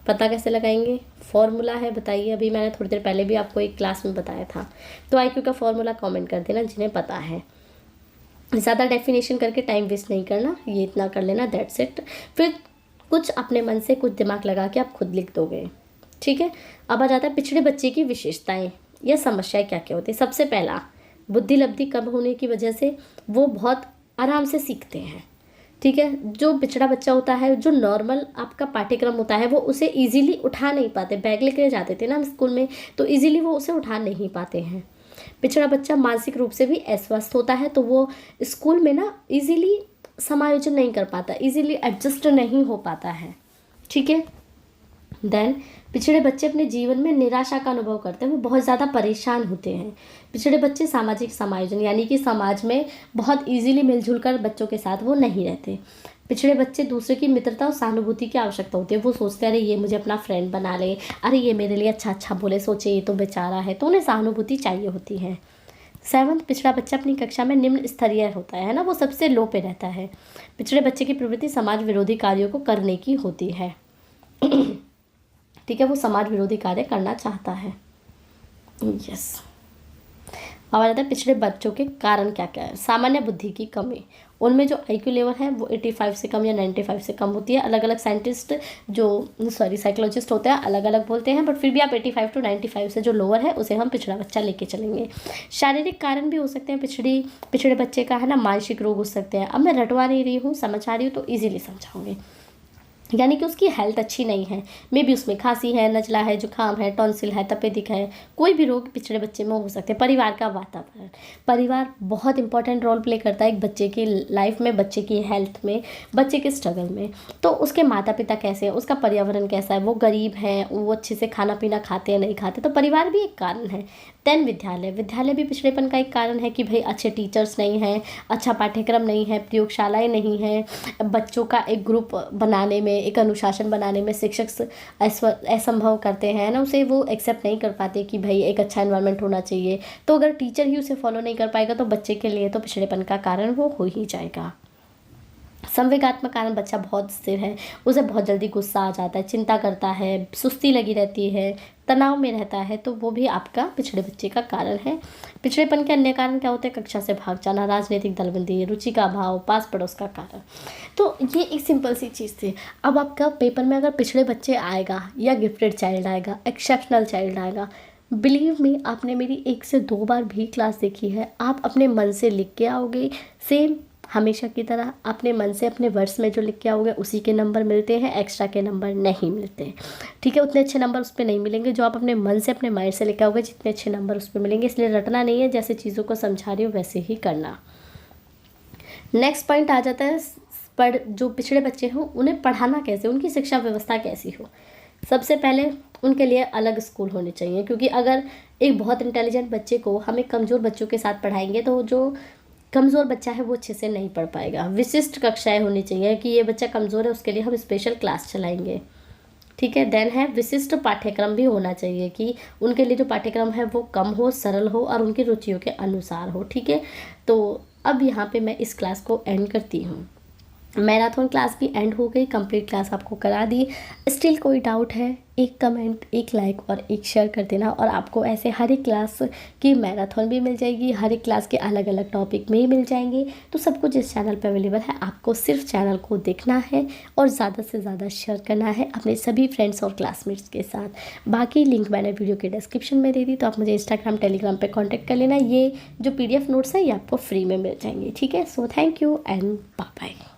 Speaker 2: पता कैसे लगाएंगे, फॉर्मूला है, बताइए। अभी मैंने थोड़ी देर पहले भी आपको एक क्लास में बताया था, तो IQ का फॉर्मूला कमेंट कर देना जिन्हें पता है। ज़्यादा डेफिनेशन करके टाइम वेस्ट नहीं करना, ये इतना कर लेना, दैट्स इट। फिर कुछ अपने मन से कुछ दिमाग लगा के आप खुद लिख दोगे, ठीक है। अब आ जाता है पिछड़े बच्चे की विशेषताएं या समस्याएं क्या क्या होती है। सबसे पहला, बुद्धि लब्धि कम होने की वजह से वो बहुत आराम से सीखते हैं, ठीक है। जो पिछड़ा बच्चा होता है, जो नॉर्मल आपका पाठ्यक्रम होता है वो उसे इजीली उठा नहीं पाते। बैग लेकर जाते थे ना हम स्कूल में, तो इजीली वो उसे उठा नहीं पाते हैं। पिछड़ा बच्चा मानसिक रूप से भी अस्वस्थ होता है, तो वो स्कूल में ना इजीली समायोजन नहीं कर पाता, इजीली एडजस्ट नहीं हो पाता है, ठीक है। देन पिछड़े बच्चे अपने जीवन में निराशा का अनुभव करते हैं, वो बहुत ज़्यादा परेशान होते हैं। पिछड़े बच्चे सामाजिक समायोजन यानी कि समाज में बहुत इजीली मिलजुल कर बच्चों के साथ वो नहीं रहते। पिछड़े बच्चे दूसरे की मित्रता और सहानुभूति की आवश्यकता होती है, वो सोचते हैं अरे ये मुझे अपना फ्रेंड बना ले, अरे ये मेरे लिए अच्छा अच्छा बोले, सोचे ये तो बेचारा है, तो उन्हें सहानुभूति चाहिए होती है। 7th, पिछड़ा बच्चा अपनी कक्षा में निम्न स्तरीय होता है ना, वो सबसे लो पे रहता है। पिछड़े बच्चे की प्रवृत्ति समाज विरोधी कार्यों को करने की होती है, ठीक है, वो समाज विरोधी कार्य करना चाहता है, यस। अब आ जाता है पिछड़े बच्चों के कारण क्या क्या है। सामान्य बुद्धि की कमी, उनमें जो IQ लेवल है वो 85 से कम या 95 से कम होती है। अलग अलग साइंटिस्ट साइकोलॉजिस्ट होते हैं अलग अलग बोलते हैं, बट फिर भी आप 85 to 95 से जो लोअर है उसे हम पिछड़ा बच्चा लेके चलेंगे। शारीरिक कारण भी हो सकते हैं, पिछड़े बच्चे का है ना, मानसिक रोग हो सकते हैं। अब मैं रटवा नहीं रही हूँ, समझ आ रही हूँ तो ईजिली समझाऊंगी। यानी कि उसकी हेल्थ अच्छी नहीं है, मे बी उसमें खांसी है, नज़ला है, जुकाम है, टॉन्सिल है, तपेदिक है, कोई भी रोग पिछड़े बच्चे में हो सकते हैं। परिवार का वातावरण, परिवार बहुत इंपॉर्टेंट रोल प्ले करता है एक बच्चे की लाइफ में, बच्चे की हेल्थ में, बच्चे के स्ट्रगल में। तो उसके माता पिता कैसे हैं, उसका पर्यावरण कैसा है, वो गरीब हैं, वो अच्छे से खाना पीना खाते हैं नहीं खाते, तो परिवार भी एक कारण है। देन विद्यालय भी पिछड़ेपन का एक कारण है कि भाई अच्छे टीचर्स नहीं हैं, अच्छा पाठ्यक्रम नहीं है, प्रयोगशालाएँ नहीं हैं, बच्चों का एक ग्रुप बनाने में, एक अनुशासन बनाने में शिक्षक असंभव करते हैं ना, उसे वो एक्सेप्ट नहीं कर पाते कि भाई एक अच्छा एनवायरनमेंट होना चाहिए। तो अगर टीचर ही उसे फॉलो नहीं कर पाएगा तो बच्चे के लिए तो पिछड़ेपन का कारण वो हो ही जाएगा। संवेगात्मक कारण, बच्चा बहुत स्थिर है, उसे बहुत जल्दी गुस्सा आ जाता है, चिंता करता है, सुस्ती लगी रहती है, तनाव में रहता है, तो वो भी आपका पिछड़े बच्चे का कारण है। पिछड़ेपन के अन्य कारण क्या होते हैं, कक्षा से भाग जाना, राजनीतिक दलबंदी, रुचि का अभाव, पास पड़ोस का कारण। तो ये एक सिंपल सी चीज़ थी। अब आपका पेपर में अगर पिछड़े बच्चे आएगा या गिफ्टेड चाइल्ड आएगा, एक्सेप्शनल चाइल्ड आएगा, बिलीव मी, आपने मेरी 1 से 2 बार भी क्लास देखी है, आप अपने मन से लिख के आओगे, सेम हमेशा की तरह अपने मन से अपने वर्ड्स में जो लिख के आओगे उसी के नंबर मिलते हैं, एक्स्ट्रा के नंबर नहीं मिलते, ठीक है। उतने अच्छे नंबर उस पर नहीं मिलेंगे जो आप अपने मन से अपने माइंड से लिख के आओगे, जितने अच्छे नंबर उस पर मिलेंगे। इसलिए रटना नहीं है, जैसे चीज़ों को समझा रही हो वैसे ही करना। नेक्स्ट पॉइंट आ जाता है, जो पिछड़े बच्चे हों उन्हें पढ़ाना कैसे, उनकी शिक्षा व्यवस्था कैसी हो। सबसे पहले उनके लिए अलग स्कूल होने चाहिए, क्योंकि अगर एक बहुत इंटेलिजेंट बच्चे को हम एक कमज़ोर बच्चों के साथ पढ़ाएंगे तो जो कमज़ोर बच्चा है वो अच्छे से नहीं पढ़ पाएगा। विशिष्ट कक्षाएं होनी चाहिए कि ये बच्चा कमज़ोर है, उसके लिए हम स्पेशल क्लास चलाएंगे, ठीक है। देन है विशिष्ट पाठ्यक्रम भी होना चाहिए कि उनके लिए जो पाठ्यक्रम है वो कम हो, सरल हो और उनकी रुचियों के अनुसार हो, ठीक है। तो अब यहाँ पे मैं इस क्लास को एंड करती हूँ। मैराथन क्लास भी एंड हो गई, कंप्लीट क्लास आपको करा दी। स्टिल कोई डाउट है, एक कमेंट, एक लाइक और एक शेयर कर देना, और आपको ऐसे हर एक क्लास की मैराथन भी मिल जाएगी, हर एक क्लास के अलग अलग टॉपिक में ही मिल जाएंगे। तो सब कुछ इस चैनल पर अवेलेबल है, आपको सिर्फ चैनल को देखना है और ज़्यादा से ज़्यादा शेयर करना है अपने सभी फ्रेंड्स और क्लासमेट्स के साथ। बाकी लिंक मैंने वीडियो के डिस्क्रिप्शन में दे दी, तो आप मुझे इंस्टाग्राम टेलीग्राम पर कॉन्टैक्ट कर लेना। ये जो PDF नोट्स है ये आपको फ्री में मिल जाएंगे, ठीक है। So thank you and bye bye.